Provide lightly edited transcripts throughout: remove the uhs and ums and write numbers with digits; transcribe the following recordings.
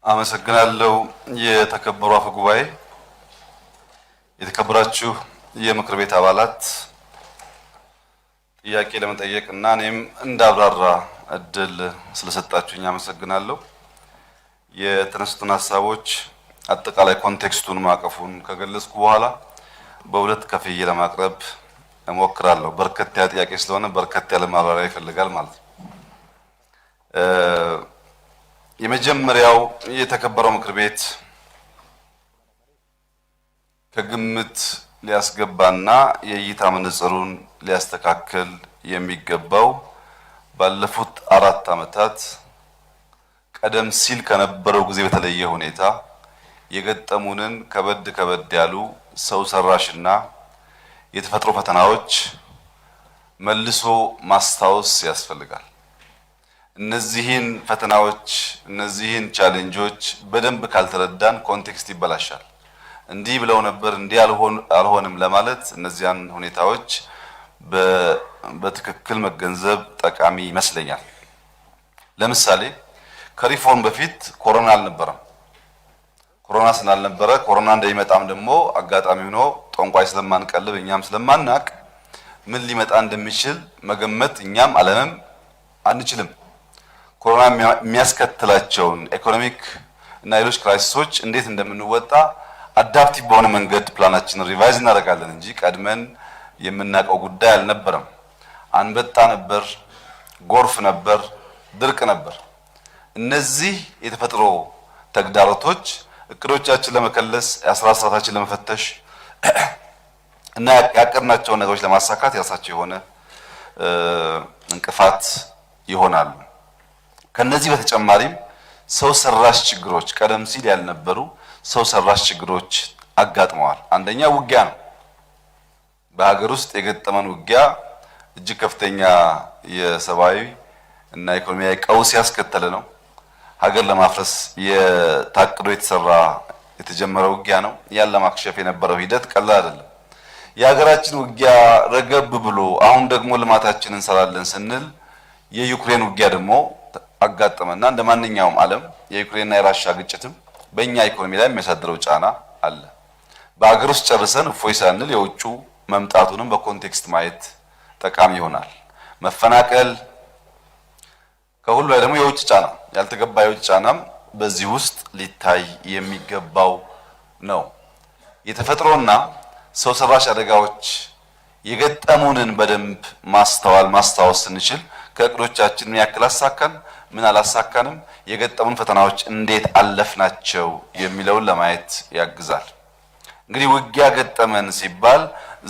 አመሰግናለሁ። የተከበሩ አፈ ጉባኤ፣ የተከበራችሁ የምክር ቤት አባላት፣ ጥያቄ ለመጠየቅ እና እኔም እንዳብራራ እድል ስለሰጣችሁኝ አመሰግናለሁ። የተነሱትን ሀሳቦች አጠቃላይ ኮንቴክስቱን ማቀፉን ከገለጽኩ በኋላ በሁለት ከፍዬ ለማቅረብ እሞክራለሁ። በርከት ያለ ጥያቄ ስለሆነ በርከት ያለ ማብራሪያ ይፈልጋል ማለት ነው። የመጀመሪያው የተከበረው ምክር ቤት ከግምት ሊያስገባና የእይታ መነጽሩን ሊያስተካክል የሚገባው ባለፉት 4 ዓመታት ቀደም ሲል ከነበረው ጊዜ በተለየ ሁኔታ የገጠሙንን ከበድ ያሉ ሰው ሰራሽና የተፈጥሮ ፈተናዎች መልሶ ማስታወስ ያስፈልጋል። እነዚህን ፈተናዎች እነዚህን ቻሌንጆች በደንብ ካልተረዳን ኮንቴክስት ይበላሻል። እንዲህ ብለው ነበር እንዲህ አልሆንም ለማለት እነዚያን ሁኔታዎች በትክክል መገንዘብ ጠቃሚ ይመስለኛል። ለምሳሌ ከሪፎርም በፊት ኮሮና አልነበረም። ኮሮና ስላልነበረ ኮሮና እንደሚመጣም ደግሞ አጋጣሚ ሆኖ ጠንቋይ ስለማንቀልብ እኛም ስለማናቅ ምን ሊመጣ እንደሚችል መገመት እኛም ዓለምም አንችልም። ኮሮና የሚያስከትላቸውን ኢኮኖሚክ እና ሌሎች ክራይሲሶች እንዴት እንደምንወጣ አዳፕቲቭ በሆነ መንገድ ፕላናችንን ሪቫይዝ እናደርጋለን እንጂ ቀድመን የምናውቀው ጉዳይ አልነበረም። አንበጣ ነበር፣ ጎርፍ ነበር፣ ድርቅ ነበር። እነዚህ የተፈጥሮ ተግዳሮቶች እቅዶቻችን ለመከለስ የአስራ ስርዓታችን ለመፈተሽ እና ያቀድናቸውን ነገሮች ለማሳካት የራሳቸው የሆነ እንቅፋት ይሆናሉ። ከነዚህ በተጨማሪም ሰው ሰራሽ ችግሮች ቀደም ሲል ያልነበሩ ሰው ሰራሽ ችግሮች አጋጥመዋል። አንደኛ ውጊያ ነው። በሀገር ውስጥ የገጠመን ውጊያ እጅግ ከፍተኛ የሰብአዊ እና ኢኮኖሚያዊ ቀውስ ያስከተለ ነው። ሀገር ለማፍረስ የታቅዶ የተጀመረ ውጊያ ነው። ያን ለማክሸፍ የነበረው ሂደት ቀላል አይደለም። የሀገራችን ውጊያ ረገብ ብሎ አሁን ደግሞ ልማታችንን እንሰራለን ስንል የዩክሬን ውጊያ ደግሞ አጋጠመና እንደ ማንኛውም ዓለም የዩክሬንና የራሻ ግጭትም በእኛ ኢኮኖሚ ላይ የሚያሳድረው ጫና አለ። በሀገር ውስጥ ጨርሰን እፎይ ሳንል የውጩ መምጣቱንም በኮንቴክስት ማየት ጠቃሚ ይሆናል። መፈናቀል ከሁሉ ላይ ደግሞ የውጭ ጫና ያልተገባ የውጭ ጫናም በዚህ ውስጥ ሊታይ የሚገባው ነው። የተፈጥሮና ሰው ሰራሽ አደጋዎች የገጠሙንን በደንብ ማስታወስ ስንችል ከእቅዶቻችን ምን ያክል አሳካን፣ ምን አላሳካንም፣ የገጠሙን ፈተናዎች እንዴት አለፍናቸው የሚለውን ለማየት ያግዛል። እንግዲህ ውጊያ ገጠመን ሲባል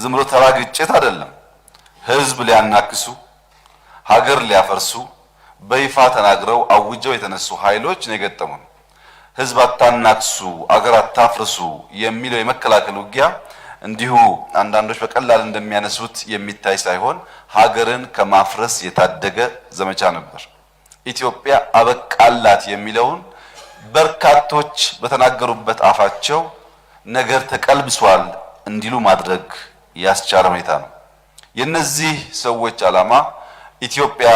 ዝም ብሎ ተራ ግጭት አይደለም። ህዝብ ሊያናክሱ፣ ሀገር ሊያፈርሱ በይፋ ተናግረው አውጀው የተነሱ ኃይሎች ነው የገጠሙን። ህዝብ አታናክሱ፣ አገር አታፍርሱ የሚለው የመከላከል ውጊያ እንዲሁ አንዳንዶች በቀላል እንደሚያነሱት የሚታይ ሳይሆን ሀገርን ከማፍረስ የታደገ ዘመቻ ነበር። ኢትዮጵያ አበቃላት የሚለውን በርካቶች በተናገሩበት አፋቸው ነገር ተቀልብሷል እንዲሉ ማድረግ ያስቻለ ሁኔታ ነው። የነዚህ ሰዎች ዓላማ ኢትዮጵያ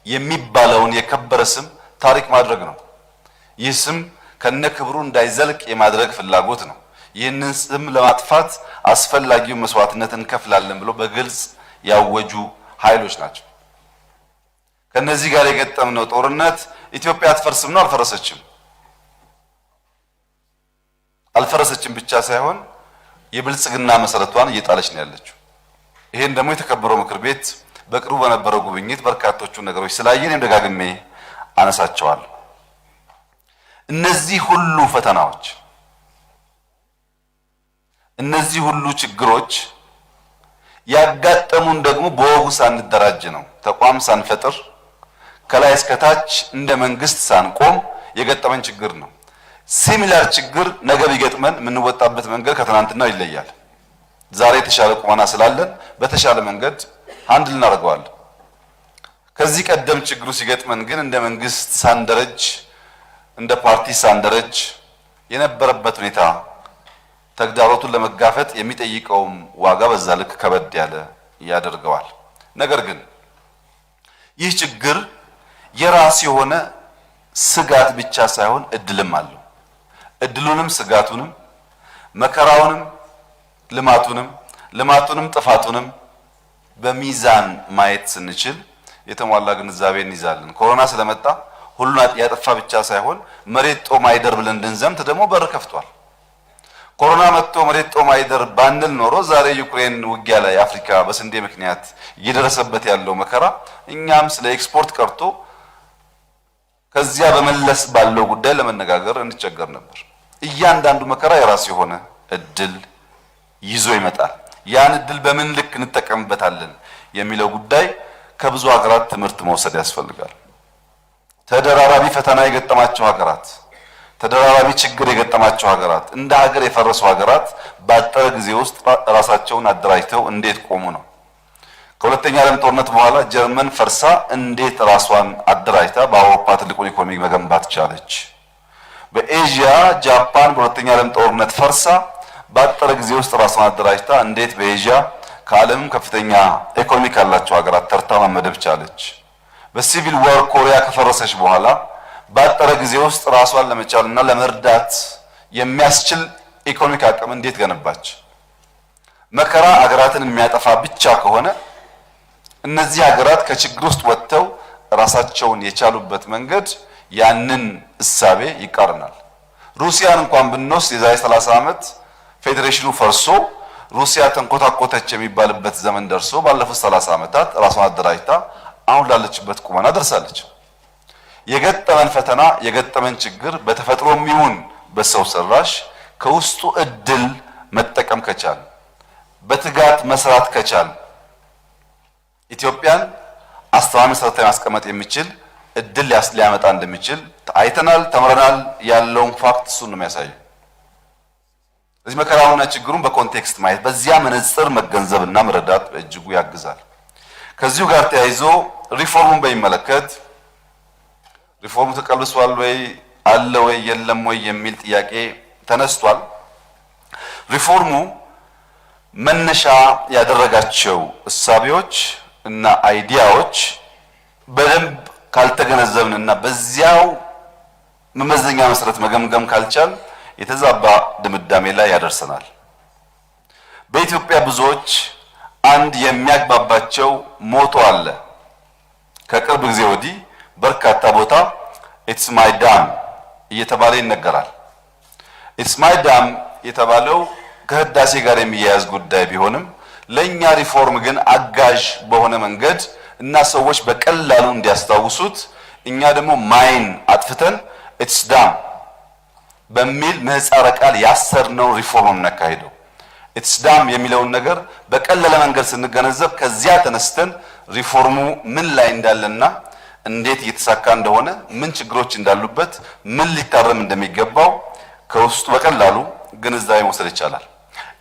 የሚባለውን የከበረ ስም ታሪክ ማድረግ ነው። ይህ ስም ከነክብሩ እንዳይዘልቅ የማድረግ ፍላጎት ነው። ይህንን ስም ለማጥፋት አስፈላጊውን መስዋዕትነት እንከፍላለን ብሎ በግልጽ ያወጁ ኃይሎች ናቸው። ከነዚህ ጋር የገጠምነው ጦርነት ኢትዮጵያ አትፈርስም ነው። አልፈረሰችም ብቻ ሳይሆን የብልጽግና መሰረቷን እየጣለች ነው ያለችው። ይሄን ደግሞ የተከበረው ምክር ቤት በቅርቡ በነበረው ጉብኝት በርካቶቹ ነገሮች ስላየን ደጋግሜ አነሳቸዋለሁ። እነዚህ ሁሉ ፈተናዎች እነዚህ ሁሉ ችግሮች ያጋጠሙን ደግሞ በወጉ ሳንደራጅ ነው። ተቋም ሳንፈጥር ከላይ እስከ ታች እንደ መንግስት ሳንቆም የገጠመን ችግር ነው። ሲሚላር ችግር ነገ ቢገጥመን የምንወጣበት መንገድ ከትናንትናው ይለያል። ዛሬ የተሻለ ቁመና ስላለን በተሻለ መንገድ ሃንድል እናደርገዋለን። ከዚህ ቀደም ችግሩ ሲገጥመን ግን እንደ መንግስት ሳንደረጅ እንደ ፓርቲ ሳንደረጅ የነበረበት ሁኔታ ተግዳሮቱን ለመጋፈጥ የሚጠይቀውም ዋጋ በዛ ልክ ከበድ ያለ ያደርገዋል። ነገር ግን ይህ ችግር የራስ የሆነ ስጋት ብቻ ሳይሆን እድልም አለው። እድሉንም ስጋቱንም መከራውንም ልማቱንም ጥፋቱንም በሚዛን ማየት ስንችል የተሟላ ግንዛቤ እንይዛለን። ኮሮና ስለመጣ ሁሉን ያጠፋ ብቻ ሳይሆን መሬት ጦም አይደር ብለን እንድንዘምት ደግሞ በር ከፍቷል። ኮሮና መጥቶ መሬት ጦም አይደር ባንል ኖሮ ዛሬ ዩክሬን ውጊያ ላይ አፍሪካ በስንዴ ምክንያት እየደረሰበት ያለው መከራ እኛም ስለ ኤክስፖርት ቀርቶ ከዚያ በመለስ ባለው ጉዳይ ለመነጋገር እንቸገር ነበር። እያንዳንዱ መከራ የራሱ የሆነ እድል ይዞ ይመጣል። ያን እድል በምን ልክ እንጠቀምበታለን የሚለው ጉዳይ ከብዙ ሀገራት ትምህርት መውሰድ ያስፈልጋል። ተደራራቢ ፈተና የገጠማቸው ሀገራት፣ ተደራራቢ ችግር የገጠማቸው ሀገራት፣ እንደ ሀገር የፈረሱ ሀገራት ባጠረ ጊዜ ውስጥ ራሳቸውን አደራጅተው እንዴት ቆሙ ነው። ከሁለተኛ ዓለም ጦርነት በኋላ ጀርመን ፈርሳ እንዴት ራሷን አደራጅታ በአውሮፓ ትልቁን ኢኮኖሚ መገንባት ቻለች? በኤዥያ ጃፓን በሁለተኛ ዓለም ጦርነት ፈርሳ ባጠረ ጊዜ ውስጥ ራሷን አደራጅታ እንዴት በኤዥያ ከዓለምም ከፍተኛ ኢኮኖሚ ካላቸው ሀገራት ተርታ መመደብ ቻለች? በሲቪል ዋር ኮሪያ ከፈረሰች በኋላ ባጠረ ጊዜ ውስጥ ራሷን ለመቻልና ለመርዳት የሚያስችል ኢኮኖሚክ አቅም እንዴት ገነባች? መከራ ሀገራትን የሚያጠፋ ብቻ ከሆነ እነዚህ ሀገራት ከችግር ውስጥ ወጥተው ራሳቸውን የቻሉበት መንገድ ያንን እሳቤ ይቃረናል። ሩሲያን እንኳን ብንወስድ የዛሬ 30 ዓመት ፌዴሬሽኑ ፈርሶ ሩሲያ ተንኮታኮተች የሚባልበት ዘመን ደርሶ ባለፉት 30 ዓመታት ራሷን አደራጅታ አሁን ላለችበት ቁመና ደርሳለች። የገጠመን ፈተና የገጠመን ችግር በተፈጥሮም ይሁን በሰው ሰራሽ ከውስጡ እድል መጠቀም ከቻል በትጋት መስራት ከቻል ኢትዮጵያን አስተማማኝ መሰረት ላይ ማስቀመጥ የሚችል እድል ሊያመጣ እንደሚችል አይተናል፣ ተምረናል። ያለውን ፋክት እሱን ነው የሚያሳየው። እዚህ መከራውና ችግሩን በኮንቴክስት ማየት በዚያ መነጽር መገንዘብና መረዳት በእጅጉ ያግዛል። ከዚሁ ጋር ተያይዞ ሪፎርሙን በሚመለከት ሪፎርሙ ተቀልሷል ወይ አለ ወይ የለም ወይ የሚል ጥያቄ ተነስቷል። ሪፎርሙ መነሻ ያደረጋቸው እሳቤዎች እና አይዲያዎች በደንብ ካልተገነዘብንና በዚያው መመዘኛ መሰረት መገምገም ካልቻል የተዛባ ድምዳሜ ላይ ያደርሰናል። በኢትዮጵያ ብዙዎች አንድ የሚያግባባቸው ሞቶ አለ። ከቅርብ ጊዜ ወዲህ በርካታ ቦታ ኢትስ ማይ ዳም እየተባለ ይነገራል። ኢትስ ማይ ዳም የተባለው ከህዳሴ ጋር የሚያያዝ ጉዳይ ቢሆንም ለኛ ሪፎርም ግን አጋዥ በሆነ መንገድ እና ሰዎች በቀላሉ እንዲያስታውሱት እኛ ደግሞ ማይን አጥፍተን ኢትስ ዳም በሚል ምህጻረ ቃል ያሰርነው ሪፎርም እናካሂደው። ኢትስ ዳም የሚለውን ነገር በቀለለ መንገድ ስንገነዘብ ከዚያ ተነስተን ሪፎርሙ ምን ላይ እንዳለና እንዴት እየተሳካ እንደሆነ ምን ችግሮች እንዳሉበት ምን ሊታረም እንደሚገባው ከውስጡ በቀላሉ ግንዛቤ መውሰድ ይቻላል።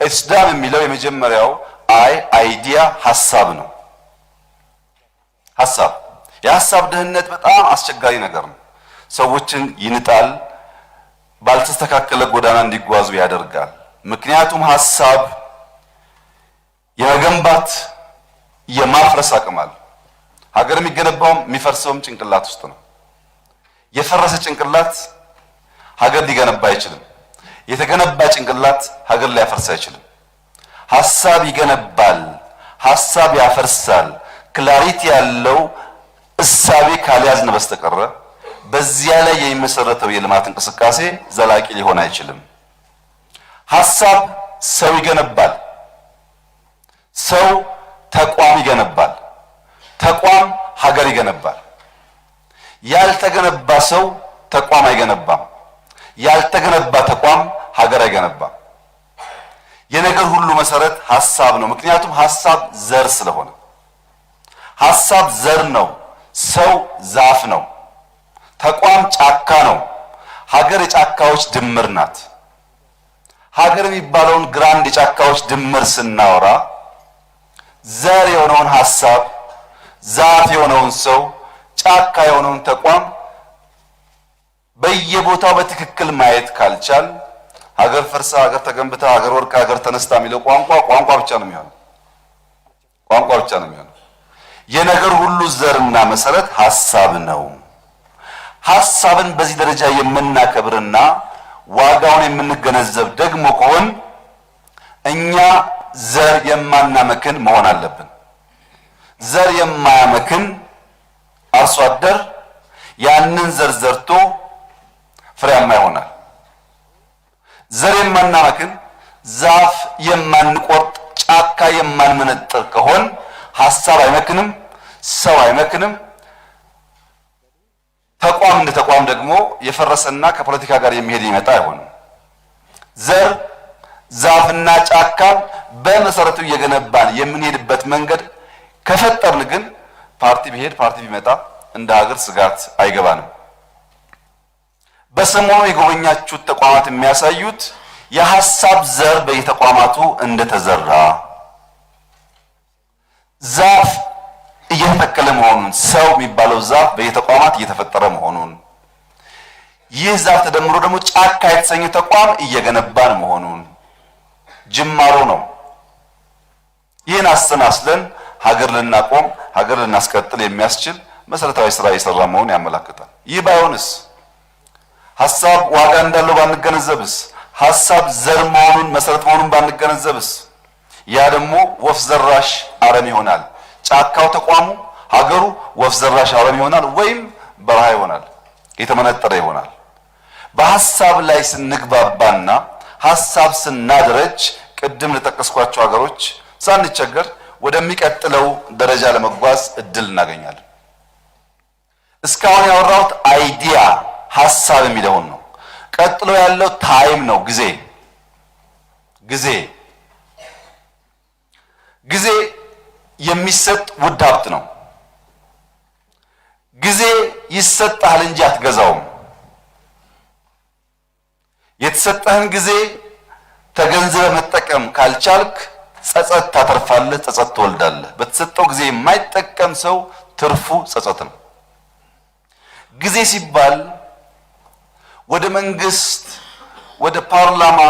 ኢትስ ዳም የሚለው የመጀመሪያው አይዲያ ሐሳብ ነው። ሐሳብ የሐሳብ ድህነት በጣም አስቸጋሪ ነገር ነው። ሰዎችን ይንጣል፣ ባልተስተካከለ ጎዳና እንዲጓዙ ያደርጋል። ምክንያቱም ሐሳብ የመገንባት የማፍረስ አቅም አለ። ሀገር የሚገነባውም የሚፈርሰውም ጭንቅላት ውስጥ ነው። የፈረሰ ጭንቅላት ሀገር ሊገነባ አይችልም። የተገነባ ጭንቅላት ሀገር ሊያፈርስ አይችልም። ሐሳብ ይገነባል፣ ሐሳብ ያፈርሳል። ክላሪቲ ያለው እሳቤ ካልያዝን በስተቀር በዚያ ላይ የሚመሰረተው የልማት እንቅስቃሴ ዘላቂ ሊሆን አይችልም። ሐሳብ ሰው ይገነባል፣ ሰው ተቋም ይገነባል፣ ተቋም ሀገር ይገነባል። ያልተገነባ ሰው ተቋም አይገነባም፣ ያልተገነባ ተቋም ሀገር አይገነባም። የነገር ሁሉ መሰረት ሐሳብ ነው። ምክንያቱም ሐሳብ ዘር ስለሆነ ሐሳብ ዘር ነው። ሰው ዛፍ ነው። ተቋም ጫካ ነው። ሀገር የጫካዎች ድምር ናት። ሀገር የሚባለውን ግራንድ የጫካዎች ድምር ስናወራ ዘር የሆነውን ሐሳብ፣ ዛፍ የሆነውን ሰው፣ ጫካ የሆነውን ተቋም በየቦታው በትክክል ማየት ካልቻል ሀገር ፈርሳ ሀገር ተገንብታ ሀገር ወርቃ ሀገር ተነስታ የሚለው ቋንቋ ብቻ ነው የሚሆነው። ቋንቋ ብቻ ነው የሚሆነው። የነገር ሁሉ ዘርና መሰረት ሐሳብ ነው። ሐሳብን በዚህ ደረጃ የምናከብርና ዋጋውን የምንገነዘብ ደግሞ ከሆን እኛ ዘር የማናመክን መሆን አለብን። ዘር የማያመክን አርሶ አደር ያንን ዘር ዘርቶ ፍሬያማ ይሆናል። ዘር የማናመክን ዛፍ የማንቆርጥ ጫካ የማንመነጥር ከሆን ሐሳብ አይመክንም፣ ሰው አይመክንም። ተቋም እንደ ተቋም ደግሞ የፈረሰና ከፖለቲካ ጋር የሚሄድ ይመጣ አይሆንም። ዘር ዛፍና ጫካ በመሰረቱ እየገነባን የምንሄድበት መንገድ ከፈጠርን ግን ፓርቲ ቢሄድ ፓርቲ ቢመጣ እንደ ሀገር ስጋት አይገባንም። በሰሞኑ የጎበኛችሁት ተቋማት የሚያሳዩት የሐሳብ ዘር በየተቋማቱ እንደተዘራ ዛፍ እየተተከለ መሆኑን ሰው የሚባለው ዛፍ በየተቋማት እየተፈጠረ መሆኑን ይህ ዛፍ ተደምሮ ደግሞ ጫካ የተሰኘ ተቋም እየገነባን መሆኑን ጅማሮ ነው። ይህን አሰናስለን ሀገር ልናቆም ሀገር ልናስቀጥል የሚያስችል መሰረታዊ ስራ እየሰራ መሆኑን ያመለክታል። ይህ ባይሆንስ ሐሳብ ዋጋ እንዳለው ባንገነዘብስ ሐሳብ ዘር መሆኑን መሰረት መሆኑን ባንገነዘብስ ያ ደግሞ ወፍ ዘራሽ አረም ይሆናል። ጫካው ተቋሙ ሀገሩ ወፍ ዘራሽ አረም ይሆናል ወይም በረሃ ይሆናል፣ የተመነጠረ ይሆናል። በሐሳብ ላይ ስንግባባና ሐሳብ ስናደረጅ ቅድም ለጠቀስኳቸው ሀገሮች ሳንቸገር ወደሚቀጥለው ደረጃ ለመጓዝ እድል እናገኛለን። እስካሁን ያወራሁት አይዲያ ሐሳብ የሚለውን ነው። ቀጥሎ ያለው ታይም ነው፣ ጊዜ የሚሰጥ ውድ ሀብት ነው። ጊዜ ይሰጣል እንጂ አትገዛውም። የተሰጠህን ጊዜ ተገንዝበህ መጠቀም ካልቻልክ ጸጸት ታተርፋለህ፣ ጸጸት ትወልዳለህ። በተሰጠው ጊዜ የማይጠቀም ሰው ትርፉ ጸጸት ነው። ጊዜ ሲባል ወደ መንግስት፣ ወደ ፓርላማ፣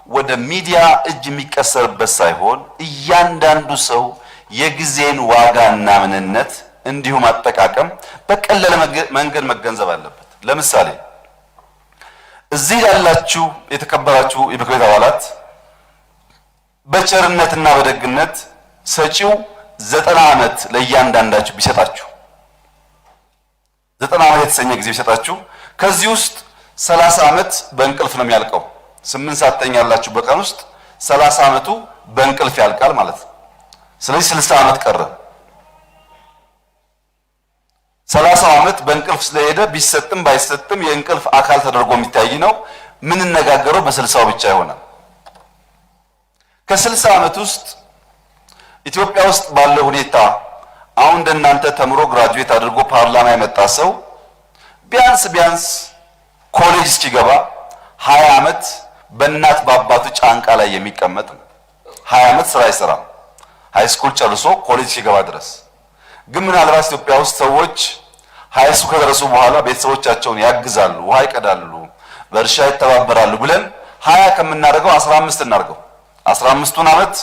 ወደ ሚዲያ እጅ የሚቀሰርበት ሳይሆን እያንዳንዱ ሰው የጊዜን ዋጋና ምንነት እንዲሁም አጠቃቀም በቀለለ መንገድ መገንዘብ አለበት። ለምሳሌ እዚህ ያላችሁ የተከበራችሁ የምክር ቤት አባላት በቸርነትና በደግነት ሰጪው 90 ዓመት ለእያንዳንዳችሁ ቢሰጣችሁ 90 ዓመት የተሰኘ ጊዜ ቢሰጣችሁ ከዚህ ውስጥ 30 ዓመት በእንቅልፍ ነው የሚያልቀው። 8 ሰዓት ተኛላችሁ በቀን ውስጥ 30 ዓመቱ በእንቅልፍ ያልቃል ማለት ነው። ስለዚህ 60 ዓመት ቀረ። 30 ዓመት በእንቅልፍ ስለሄደ ቢሰጥም ባይሰጥም የእንቅልፍ አካል ተደርጎ የሚታይ ነው። ምን እንነጋገረው በ60 ብቻ ይሆናል። ከ60 ዓመት ውስጥ ኢትዮጵያ ውስጥ ባለው ሁኔታ አሁን እንደናንተ ተምሮ ግራጁዌት አድርጎ ፓርላማ የመጣ ሰው ቢያንስ ኮሌጅ እስኪገባ 20 ዓመት በእናት በአባቱ ጫንቃ ላይ የሚቀመጥ ነው። 20 ዓመት ስራ አይሰራም ሃይስኩል ጨርሶ ኮሌጅ ሲገባ ድረስ። ግን ምናልባት ኢትዮጵያ ውስጥ ሰዎች ሃይስኩል ከደረሱ በኋላ ቤተሰቦቻቸውን ያግዛሉ፣ ውሃ ይቀዳሉ፣ በእርሻ ይተባበራሉ ብለን 20 ከምናደርገው 15 እናድርገው። 15ቱን ዓመት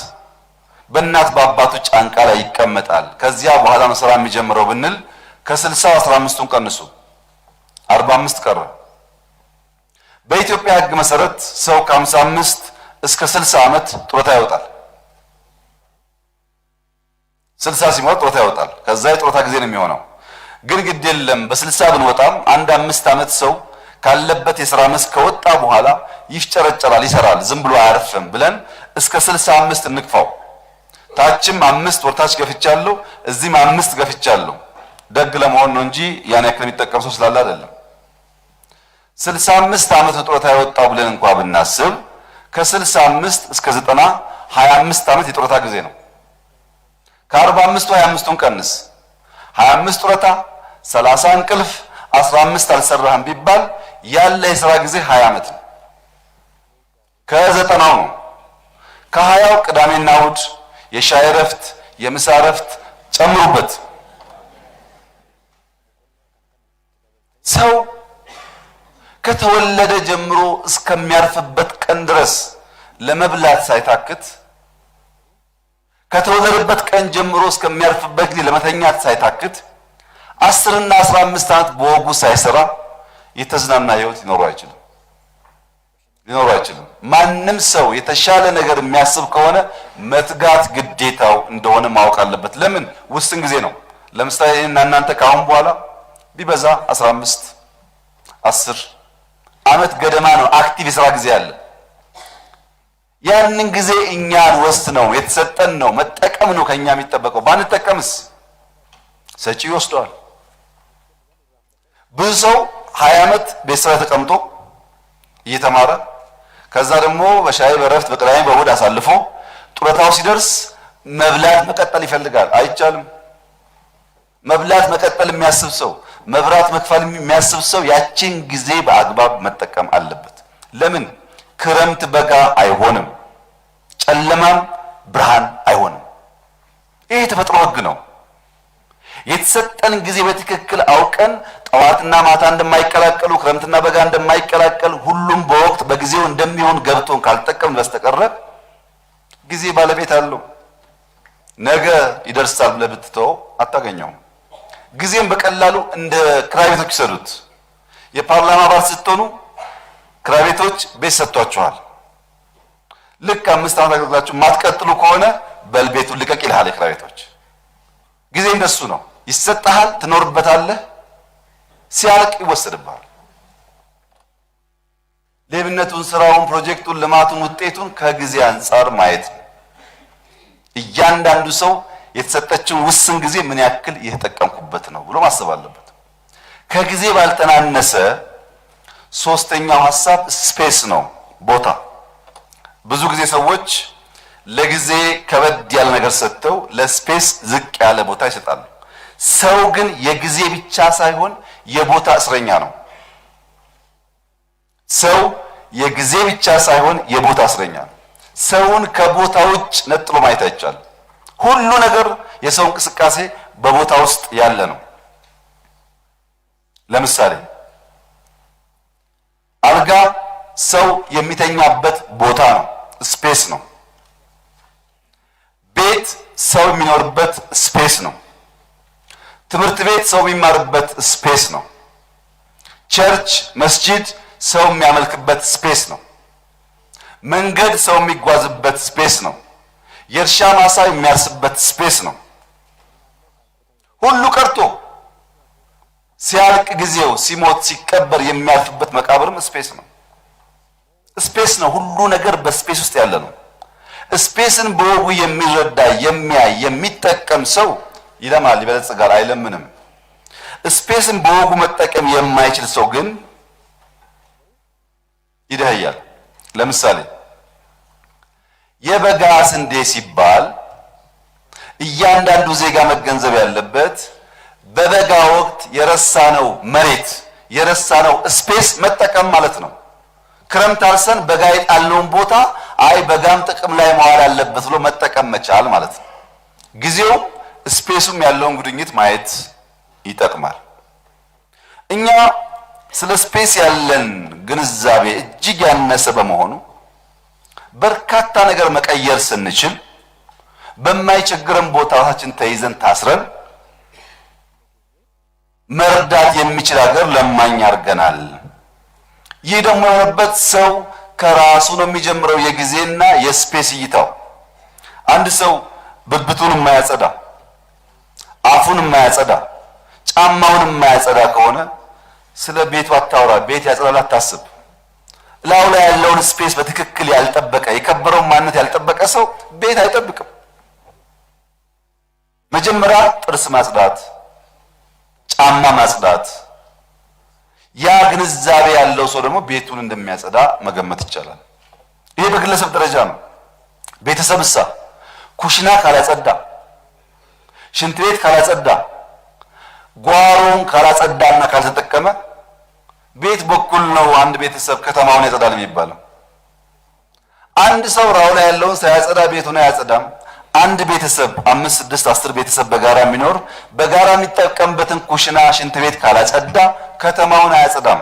በእናት በአባቱ ጫንቃ ላይ ይቀመጣል። ከዚያ በኋላ ነው ስራ የሚጀምረው ብንል ከ60 15ቱን ቀንሱ 45 ቀረ። በኢትዮጵያ ሕግ መሰረት ሰው ከ55 እስከ 60 ዓመት ጡረታ ይወጣል። 60 ሲሞት ጡረታ ይወጣል። ከዛ የጡረታ ጊዜ ነው የሚሆነው። ግን ግድ የለም በ60 ብንወጣም አንድ 5 ዓመት ሰው ካለበት የሥራ መስክ ከወጣ በኋላ ይፍጨረጨራል፣ ይሰራል፣ ዝም ብሎ አያርፍም ብለን እስከ 65 እንግፋው። ታችም 5 ወርታች ገፍቻለሁ፣ እዚህም 5 ገፍቻለሁ። ደግ ለመሆን ነው እንጂ ያን ያክል የሚጠቀም ሰው ስላለ አይደለም። 65 ዓመት ጡረታ ያወጣው ብለን እንኳን ብናስብ ከ65 እስከ 90 25 ዓመት የጡረታ ጊዜ ነው። ከ45ቱ 25ቱን ቀንስ 25 ጡረታ 30 እንቅልፍ 15 አልሰራህም ቢባል ያለ የሥራ ጊዜ 20 ዓመት ነው። ከ90ው ነው ከ20ው ቅዳሜና እሑድ የሻይ ረፍት የምሳ ረፍት ጨምሩበት። ሰው ከተወለደ ጀምሮ እስከሚያርፍበት ቀን ድረስ ለመብላት ሳይታክት ከተወለደበት ቀን ጀምሮ እስከሚያርፍበት ጊዜ ለመተኛት ሳይታክት 10 እና 15 ዓመት በወጉ ሳይሰራ የተዝናና ህይወት ሊኖሩ አይችልም። ማንም ሰው የተሻለ ነገር የሚያስብ ከሆነ መትጋት ግዴታው እንደሆነ ማወቅ አለበት። ለምን? ውስን ጊዜ ነው። ለምሳሌ እኔና እናንተ ከአሁን በኋላ ቢበዛ 15 10 ዓመት ገደማ ነው አክቲቭ የሥራ ጊዜ አለ። ያንን ጊዜ እኛን ወስነው የተሰጠን ነው መጠቀም ነው ከኛ የሚጠበቀው። ባንጠቀምስ ሰጪ ይወስደዋል። ብዙ ሰው 20 ዓመት ቤት ስራ ተቀምጦ እየተማረ ከዛ ደግሞ በሻይ በረፍት በቅዳሜ በእሑድ አሳልፎ ጡረታው ሲደርስ መብላት መቀጠል ይፈልጋል። አይቻልም። መብላት መቀጠል የሚያስብ ሰው፣ መብራት መክፈል የሚያስብ ሰው ያቺን ጊዜ በአግባብ መጠቀም አለበት። ለምን? ክረምት በጋ አይሆንም፣ ጨለማም ብርሃን አይሆንም። ይሄ የተፈጥሮ ሕግ ነው። የተሰጠን ጊዜ በትክክል አውቀን ጠዋትና ማታ እንደማይቀላቀሉ ክረምትና በጋ እንደማይቀላቀል ሁሉም በወቅት በጊዜው እንደሚሆን ገብቶን ካልተጠቀምን በስተቀር ጊዜ ባለቤት አለው። ነገ ይደርሳል ብለህ ብትተው አታገኘውም። ጊዜም በቀላሉ እንደ ክራይ ቤቶች ይሰዱት። የፓርላማ አባል ስትሆኑ ክራይ ቤቶች ቤት ሰጥቷችኋል። ልክ 5 ዓመት አገልግላችሁ ማትቀጥሉ ከሆነ በልቤቱን ልቀቅ ይልሃል የክራይ ቤቶች። ጊዜ እንደሱ ነው። ይሰጣሃል፣ ትኖርበታለህ፣ ሲያልቅ ይወሰድብሃል። ሌብነቱን፣ ስራውን፣ ፕሮጀክቱን፣ ልማቱን፣ ውጤቱን ከጊዜ አንጻር ማየት ነው። እያንዳንዱ ሰው የተሰጠችውን ውስን ጊዜ ምን ያክል እየተጠቀምኩበት ነው ብሎ ማሰብ አለበት። ከጊዜ ባልተናነሰ ሶስተኛው ሐሳብ ስፔስ ነው፣ ቦታ። ብዙ ጊዜ ሰዎች ለጊዜ ከበድ ያለ ነገር ሰጥተው ለስፔስ ዝቅ ያለ ቦታ ይሰጣሉ። ሰው ግን የጊዜ ብቻ ሳይሆን የቦታ እስረኛ ነው። ሰው የጊዜ ብቻ ሳይሆን የቦታ እስረኛ ነው። ሰውን ከቦታ ውጭ ነጥሎ ማየት አይቻልም። ሁሉ ነገር የሰው እንቅስቃሴ በቦታ ውስጥ ያለ ነው። ለምሳሌ አልጋ ሰው የሚተኛበት ቦታ ነው፣ ስፔስ ነው። ቤት ሰው የሚኖርበት ስፔስ ነው። ትምህርት ቤት ሰው የሚማርበት ስፔስ ነው። ቸርች፣ መስጂድ ሰው የሚያመልክበት ስፔስ ነው። መንገድ ሰው የሚጓዝበት ስፔስ ነው። የእርሻ ማሳ የሚያርስበት ስፔስ ነው። ሁሉ ቀርቶ ሲያልቅ ጊዜው ሲሞት ሲቀበር የሚያልፍበት መቃብርም ስፔስ ነው። ስፔስ ነው። ሁሉ ነገር በስፔስ ውስጥ ያለ ነው። ስፔስን በወጉ የሚረዳ የሚያይ የሚጠቀም ሰው ይለማል፣ ይበለጽጋል፣ አይለምንም። ስፔስን በወጉ መጠቀም የማይችል ሰው ግን ይደህያል። ለምሳሌ የበጋ ስንዴ ሲባል እያንዳንዱ ዜጋ መገንዘብ ያለበት በበጋ ወቅት የረሳነው መሬት የረሳነው ስፔስ መጠቀም ማለት ነው። ክረምት አርሰን በጋ የጣልነውን ቦታ አይ በጋም ጥቅም ላይ መዋል አለበት ብሎ መጠቀም መቻል ማለት ነው። ጊዜው ስፔሱም ያለውን ጉድኝት ማየት ይጠቅማል። እኛ ስለ ስፔስ ያለን ግንዛቤ እጅግ ያነሰ በመሆኑ በርካታ ነገር መቀየር ስንችል በማይቸግረን ቦታ ራሳችን ተይዘን ታስረን መርዳት የሚችል ሀገር ለማኝ አድርገናል። ይህ ደግሞ የሆነበት ሰው ከራሱ ነው የሚጀምረው። የጊዜና የስፔስ እይታው። አንድ ሰው ብብቱን የማያጸዳ አፉን የማያጸዳ ጫማውን የማያጸዳ ከሆነ ስለ ቤቱ አታውራ። ቤት ያጸዳል አታስብ። ላው ላይ ያለውን ስፔስ በትክክል ያልጠበቀ የከበረውን ማንነት ያልጠበቀ ሰው ቤት አይጠብቅም። መጀመሪያ ጥርስ ማጽዳት፣ ጫማ ማጽዳት። ያ ግንዛቤ ያለው ሰው ደግሞ ቤቱን እንደሚያጸዳ መገመት ይቻላል። ይሄ በግለሰብ ደረጃ ነው። ቤተሰብሳ ኩሽና ካላጸዳ፣ ሽንት ቤት ካላጸዳ፣ ጓሮን ካላጸዳና ካልተጠቀመ ቤት በኩል ነው አንድ ቤተሰብ ከተማውን ያጸዳል የሚባለው። አንድ ሰው ራው ላይ ያለውን ሳያጸዳ ቤቱን አያጸዳም። አንድ ቤተሰብ 5 6 10 ቤተሰብ በጋራ የሚኖር በጋራ የሚጠቀምበትን ኩሽና ሽንት ቤት ካላጸዳ ከተማውን አያጸዳም።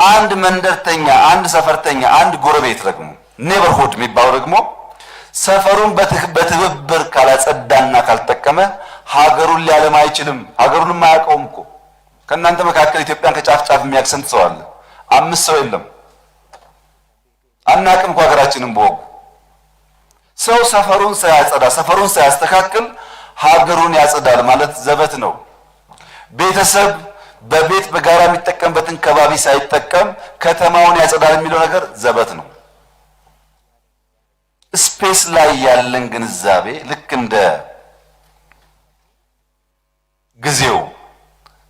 አንድ መንደርተኛ፣ አንድ ሰፈርተኛ፣ አንድ ጎረቤት ደግሞ ኔበርሁድ የሚባለው ደግሞ ሰፈሩን በትብብር ካላጸዳና ካልተጠቀመ ሀገሩን ሊያለማ አይችልም። ሀገሩንም አያውቀውም እኮ ከእናንተ መካከል ኢትዮጵያን ከጫፍ ጫፍ የሚያክሰንት ሰው አለ? 5 ሰው የለም። አናቅም እኮ ሀገራችንን በወጉ። ሰው ሰፈሩን ሳያጸዳ ሰፈሩን ሳያስተካክል ሀገሩን ያጸዳል ማለት ዘበት ነው። ቤተሰብ በቤት በጋራ የሚጠቀምበትን ከባቢ ሳይጠቀም ከተማውን ያጸዳል የሚለው ነገር ዘበት ነው። ስፔስ ላይ ያለን ግንዛቤ ልክ እንደ ጊዜው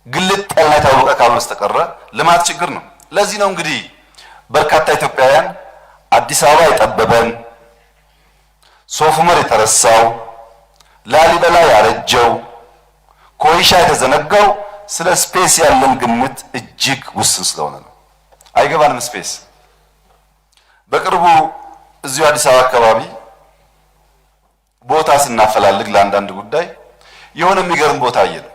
ግልጥ ያለ ታወቀ ካልሆነ በስተቀር ልማት ችግር ነው። ለዚህ ነው እንግዲህ በርካታ ኢትዮጵያውያን አዲስ አበባ የጠበበን፣ ሶፍ ዑመር የተረሳው፣ ላሊበላ ያረጀው፣ ኮይሻ የተዘነጋው ስለ ስፔስ ያለን ግምት እጅግ ውስን ስለሆነ ነው። አይገባንም ስፔስ። በቅርቡ እዚሁ አዲስ አበባ አካባቢ ቦታ ስናፈላልግ ለአንዳንድ ጉዳይ የሆነ የሚገርም ቦታ አየን።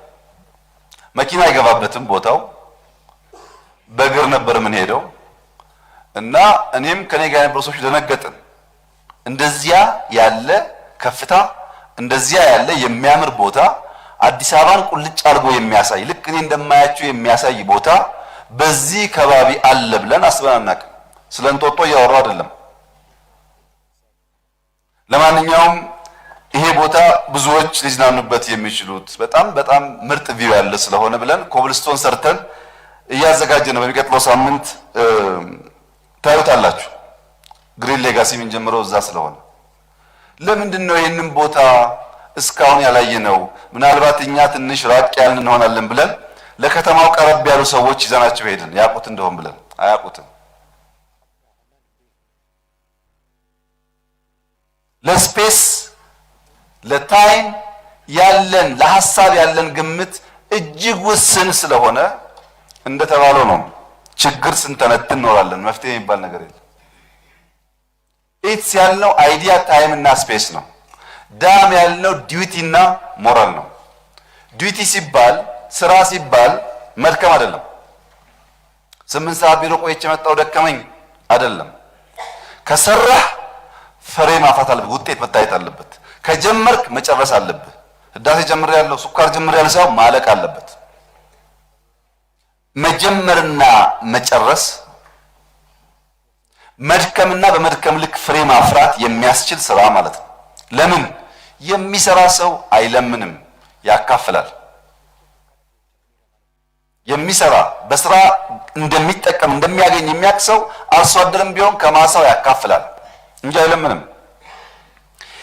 መኪና አይገባበትም ቦታው፣ በእግር ነበር የምንሄደው እና እኔም ከኔ ጋር የነበሩ ሰዎች ደነገጥን። እንደዚያ ያለ ከፍታ፣ እንደዚያ ያለ የሚያምር ቦታ አዲስ አበባን ቁልጭ አድርጎ የሚያሳይ ልክ እኔ እንደማያችሁ የሚያሳይ ቦታ በዚህ ከባቢ አለ ብለን አስበን አናውቅም። ስለ እንጦጦ እያወራሁ አይደለም። ለማንኛውም ይሄ ቦታ ብዙዎች ሊዝናኑበት የሚችሉት በጣም በጣም ምርጥ ቪው ያለ ስለሆነ ብለን ኮብልስቶን ሰርተን እያዘጋጀን ነው። በሚቀጥለው ሳምንት ታዩታላችሁ። ግሪን ሌጋሲ ምን ጀምሮ እዛ ስለሆነ ለምንድን ነው ይሄንን ቦታ እስካሁን ያላየነው? ምናልባት እኛ ትንሽ ራቅ ያልን እንሆናለን ብለን ለከተማው ቀረብ ያሉ ሰዎች ይዘናቸው ሄድን። ያቁት እንደሆን ብለን አያቁትም። ለስፔስ ለታይም ያለን ለሐሳብ ያለን ግምት እጅግ ውስን ስለሆነ እንደተባለው ነው። ችግር ስንተነትን እንኖራለን። መፍትሄ የሚባል ነገር የለም። ኢትስ ያልነው አይዲያ ታይም እና ስፔስ ነው። ዳም ያልነው ዲዩቲ እና ሞራል ነው። ዲዩቲ ሲባል ስራ ሲባል መድከም አይደለም። 8 ሰዓት ቢሮ ቆይቼ መጣሁ ደከመኝ አይደለም። ከሰራህ ፍሬ ማፍራት አለበት፣ ውጤት መታየት አለበት። ከጀመርክ መጨረስ አለብህ። ህዳሴ ጀምሬያለሁ፣ ስኳር ጀምሬያለሁ ሳይሆን ማለቅ አለበት። መጀመርና መጨረስ መድከምና በመድከም ልክ ፍሬ ማፍራት የሚያስችል ስራ ማለት ነው። ለምን የሚሰራ ሰው አይለምንም፣ ያካፍላል። የሚሰራ በስራ እንደሚጠቀም እንደሚያገኝ የሚያክሰው አርሶ አደርም ቢሆን ከማሳው ያካፍላል እንጂ አይለምንም።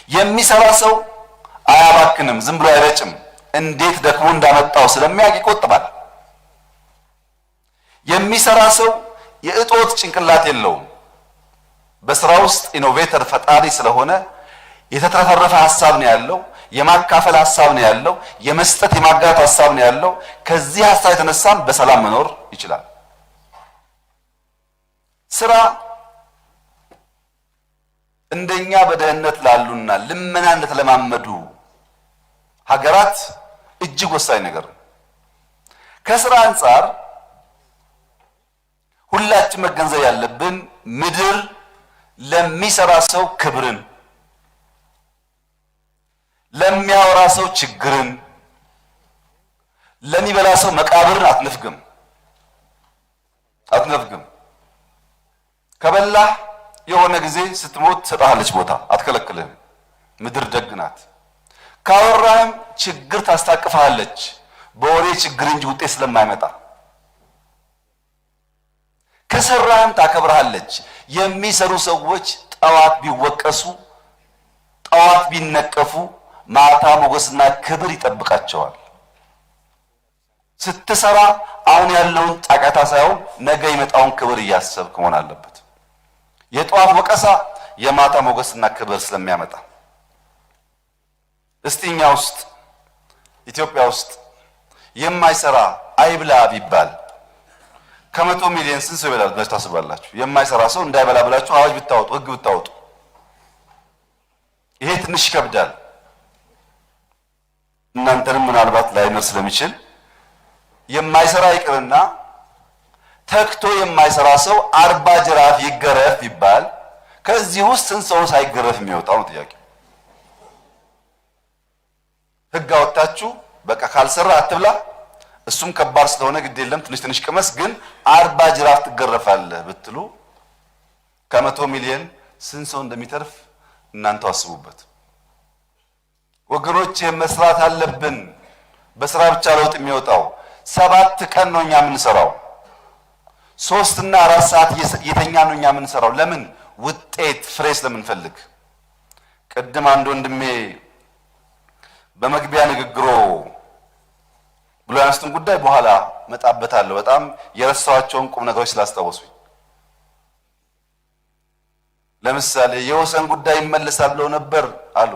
የሚሰራ ሰው አያባክንም፣ ዝም ብሎ አይረጭም። እንዴት ደክሞ እንዳመጣው ስለሚያውቅ ይቆጥባል። የሚሰራ ሰው የእጦት ጭንቅላት የለውም። በስራ ውስጥ ኢኖቬተር ፈጣሪ ስለሆነ የተትረፈረፈ ሐሳብ ነው ያለው፣ የማካፈል ሐሳብ ነው ያለው፣ የመስጠት የማጋራት ሐሳብ ነው ያለው። ከዚህ ሐሳብ የተነሳም በሰላም መኖር ይችላል። ስራ እንደኛ በደህንነት ላሉና ልመና እንደተለማመዱ ሀገራት እጅግ ወሳኝ ነገር ነው። ከስራ አንጻር ሁላችን መገንዘብ ያለብን ምድር ለሚሰራ ሰው ክብርን፣ ለሚያወራ ሰው ችግርን፣ ለሚበላ ሰው መቃብርን አትነፍግም። ከበላህ የሆነ ጊዜ ስትሞት ትሰጥሃለች ቦታ፣ አትከለክልህም። ምድር ደግ ናት። ካወራህም ችግር ታስታቅፍሃለች፣ በወሬ ችግር እንጂ ውጤት ስለማይመጣ። ከሰራህም ታከብርሃለች። የሚሰሩ ሰዎች ጠዋት ቢወቀሱ ጠዋት ቢነቀፉ ማታ ሞገስና ክብር ይጠብቃቸዋል። ስትሰራ አሁን ያለውን ጫቃታ ሳይሆን ነገ ይመጣውን ክብር እያሰብክ መሆን አለበት። የጠዋት ወቀሳ የማታ ሞገስና ክብር ስለሚያመጣ እስቲ እኛ ውስጥ ኢትዮጵያ ውስጥ የማይሰራ አይብላ ቢባል ከ100 ሚሊዮን ስንት ሰው ይበላል ብላችሁ ታስባላችሁ? የማይሰራ ሰው እንዳይበላ ብላችሁ አዋጅ ብታወጡ፣ ህግ ብታወጡ ይሄ ትንሽ ይከብዳል። እናንተንም ምናልባት ላይመር ስለሚችል የማይሰራ ይቅርና ተክቶ የማይሰራ ሰው 40 ጅራፍ ይገረፍ ይባል። ከዚህ ውስጥ ስንት ሰው ሳይገረፍ የሚወጣው ነው ጥያቄ። ህግ አወጣችሁ፣ በቃ ካልሰራ አትብላ፣ እሱም ከባድ ስለሆነ ግድ የለም ትንሽ ትንሽ ቅመስ፣ ግን 40 ጅራፍ ትገረፋለህ ብትሉ ከ100 ሚሊዮን ስንት ሰው እንደሚተርፍ እናንተው አስቡበት። ወገኖቼ መስራት አለብን። በስራ ብቻ ለውጥ የሚወጣው 7 ቀን ነው እኛ የምንሰራው። 3 እና 4 ሰዓት እየተኛ ነው እኛ የምንሰራው። ለምን? ውጤት ፍሬ ስለምንፈልግ። ቅድም አንድ ወንድሜ በመግቢያ ንግግሮ ብሎ ያነሱትን ጉዳይ በኋላ መጣበታለሁ። በጣም የረሳኋቸውን ቁም ነገሮች ስላስታወሱኝ። ለምሳሌ የወሰን ጉዳይ ይመለሳል ብለው ነበር አሉ።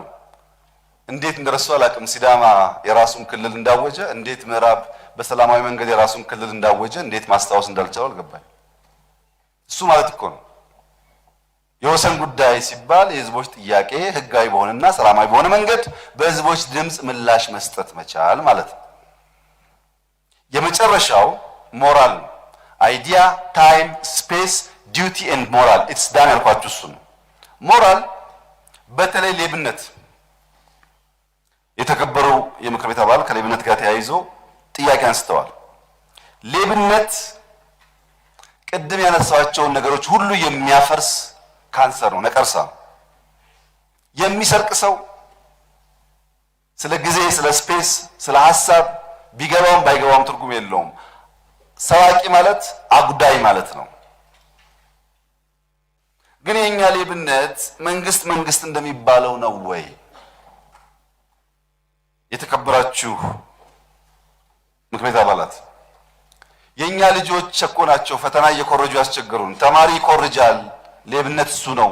እንዴት እንደረሱ አላውቅም። ሲዳማ የራሱን ክልል እንዳወጀ፣ እንዴት ምዕራብ በሰላማዊ መንገድ የራሱን ክልል እንዳወጀ እንዴት ማስታወስ እንዳልቻለው አልገባኝ። እሱ ማለት እኮ ነው የወሰን ጉዳይ ሲባል የህዝቦች ጥያቄ ህጋዊ በሆነና ሰላማዊ በሆነ መንገድ በህዝቦች ድምጽ ምላሽ መስጠት መቻል ማለት ነው። የመጨረሻው ሞራል አይዲያ፣ ታይም፣ ስፔስ፣ ዲዩቲ ኤንድ ሞራል ኢትስ ዳን ያልኳችሁ እሱ ነው። ሞራል በተለይ ሌብነት፣ የተከበሩ የምክር ቤት አባል ከሌብነት ጋር ተያይዞ ጥያቄ አንስተዋል። ሌብነት ቅድም ያነሳቸውን ነገሮች ሁሉ የሚያፈርስ ካንሰር ነው፣ ነቀርሳ። የሚሰርቅ ሰው ስለ ጊዜ፣ ስለ ስፔስ፣ ስለ ሀሳብ ቢገባውም ባይገባውም ትርጉም የለውም። ሰራቂ ማለት አጉዳይ ማለት ነው። ግን የኛ ሌብነት መንግስት እንደሚባለው ነው ወይ? የተከበራችሁ ምክር ቤት አባላት፣ የኛ ልጆች እኮ ናቸው ፈተና እየኮረጁ ያስቸገሩን። ተማሪ ይኮርጃል፣ ሌብነት እሱ ነው።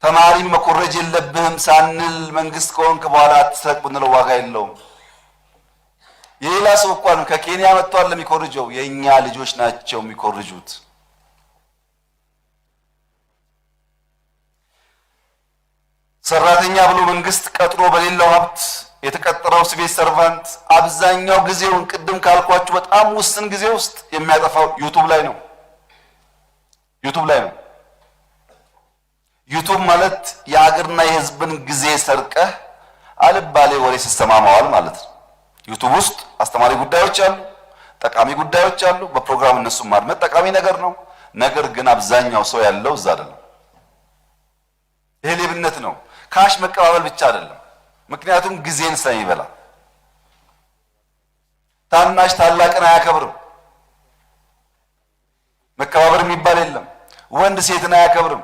ተማሪ መኮረጅ የለብህም ሳንል መንግስት ከሆንክ በኋላ አትስረቅ ብንለው ዋጋ የለውም። የሌላ ሰው እንኳን ከኬንያ መጥቷል ለሚኮርጀው፣ የኛ ልጆች ናቸው የሚኮርጁት። ሰራተኛ ብሎ መንግስት ቀጥሮ በሌላው ሀብት የተቀጠረው ሲቪል ሰርቫንት አብዛኛው ጊዜውን ቅድም ካልኳችሁ በጣም ውስን ጊዜ ውስጥ የሚያጠፋው ዩቲዩብ ላይ ነው። ዩቲዩብ ማለት የሀገርና የህዝብን ጊዜ ሰርቀህ አልባሌ ወሬ ስትሰማ መዋል ማለት ነው። ዩቲዩብ ውስጥ አስተማሪ ጉዳዮች አሉ፣ ጠቃሚ ጉዳዮች አሉ። በፕሮግራም እነሱን ማድመጥ ጠቃሚ ነገር ነው። ነገር ግን አብዛኛው ሰው ያለው እዛ አይደለም። ይሄ ሌብነት ነው። ካሽ መቀባበል ብቻ አይደለም፣ ምክንያቱም ጊዜን ስለሚበላ። ታናሽ ታላቅን አያከብርም። መከባበር የሚባል የለም። ወንድ ሴትን አያከብርም።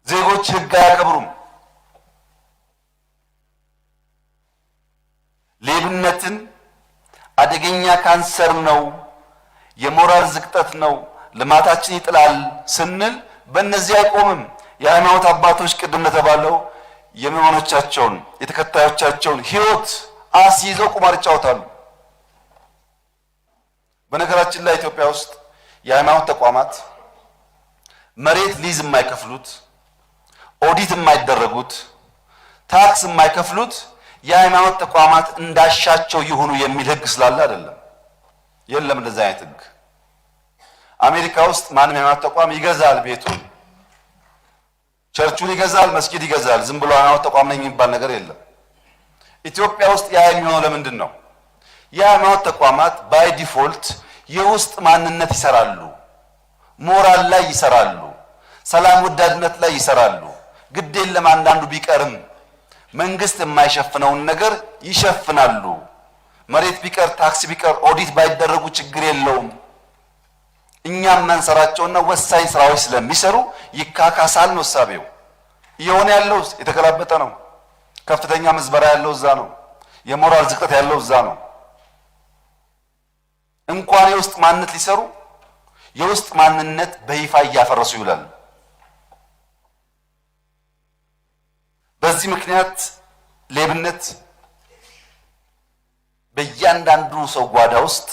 ዜጎች ህግ አያከብሩም። ሌብነትን አደገኛ ካንሰር ነው፣ የሞራል ዝቅጠት ነው፣ ልማታችን ይጥላል ስንል በእነዚህ አይቆምም። የሃይማኖት አባቶች ቅድም እንደተባለው የምዕመኖቻቸውን የተከታዮቻቸውን ህይወት አስይዘው ቁማር ይጫወታሉ። በነገራችን ላይ ኢትዮጵያ ውስጥ የሃይማኖት ተቋማት መሬት ሊዝ የማይከፍሉት፣ ኦዲት የማይደረጉት፣ ታክስ የማይከፍሉት የሃይማኖት ተቋማት እንዳሻቸው ይሁኑ የሚል ህግ ስላለ አይደለም። የለም እንደዛ አይነት ህግ። አሜሪካ ውስጥ ማንም የሃይማኖት ተቋም ይገዛል፣ ቤቱን፣ ቸርቹን ይገዛል፣ መስጊድ ይገዛል። ዝም ብሎ ሃይማኖት ተቋም ነኝ የሚባል ነገር የለም። ኢትዮጵያ ውስጥ ያ የሚሆነው ለምንድን ነው? የሃይማኖት ተቋማት ባይ ዲፎልት የውስጥ ማንነት ይሰራሉ፣ ሞራል ላይ ይሰራሉ፣ ሰላም ወዳድነት ላይ ይሰራሉ። ግድ የለም አንዳንዱ ቢቀርም መንግስት የማይሸፍነውን ነገር ይሸፍናሉ። መሬት ቢቀር፣ ታክስ ቢቀር፣ ኦዲት ባይደረጉ ችግር የለውም። እኛም መንሰራቸውና ወሳኝ ስራዎች ስለሚሰሩ ይካካሳል ነው እሳቤው። እየሆነ ያለው የተገላበጠ ነው። ከፍተኛ ምዝበራ ያለው እዛ ነው። የሞራል ዝቅጠት ያለው እዛ ነው። እንኳን የውስጥ ማንነት ሊሰሩ የውስጥ ማንነት በይፋ እያፈረሱ ይውላል። በዚህ ምክንያት ሌብነት በእያንዳንዱ ሰው ጓዳ ውስጥ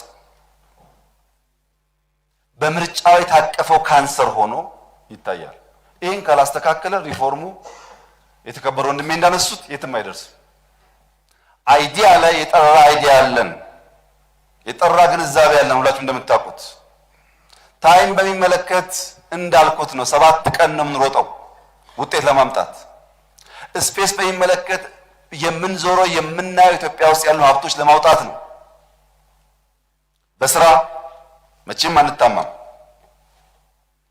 በምርጫው የታቀፈው ካንሰር ሆኖ ይታያል። ይህን ካላስተካከለ ሪፎርሙ የተከበሩ ወንድሜ እንዳነሱት የትም አይደርስም። አይዲያ ላይ የጠራ አይዲያ አለን፣ የጠራ ግንዛቤ አለን። ሁላችሁ እንደምታውቁት ታይም በሚመለከት እንዳልኩት ነው። 7 ቀን ነው የምንሮጠው ውጤት ለማምጣት። ስፔስ በሚመለከት የምንዞረው የምናየው ኢትዮጵያ ውስጥ ያሉ ሀብቶች ለማውጣት ነው። በስራ መቼም አንታማም።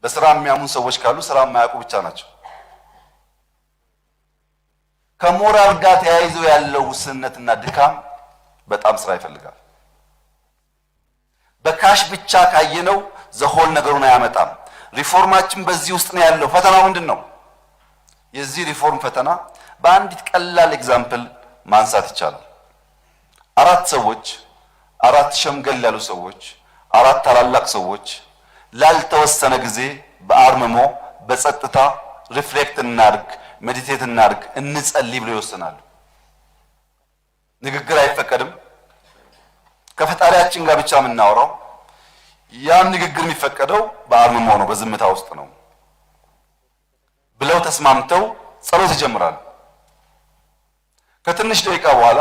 በስራ የሚያሙን ሰዎች ካሉ ስራ የማያውቁ ብቻ ናቸው። ከሞራል ጋር ተያይዞ ያለው ውስንነትና ድካም በጣም ስራ ይፈልጋል። በካሽ ብቻ ካየነው ዘሆል ነገሩን አያመጣም። ሪፎርማችን በዚህ ውስጥ ነው ያለው። ፈተናው ምንድነው? የዚህ ሪፎርም ፈተና በአንዲት ቀላል ኤግዛምፕል ማንሳት ይቻላል። አራት ሸምገል ያሉ ሰዎች፣ አራት ታላላቅ ሰዎች ላልተወሰነ ጊዜ በአርምሞ በጸጥታ ሪፍሌክት እናድርግ፣ ሜዲቴት እናድርግ፣ እንጸልይ ብለው ይወስናሉ። ንግግር አይፈቀድም። ከፈጣሪያችን ጋር ብቻ የምናወራው። ያን ንግግር የሚፈቀደው በአርምሞ ነው፣ በዝምታ ውስጥ ነው ብለው ተስማምተው ጸሎት ይጀምራሉ። ከትንሽ ደቂቃ በኋላ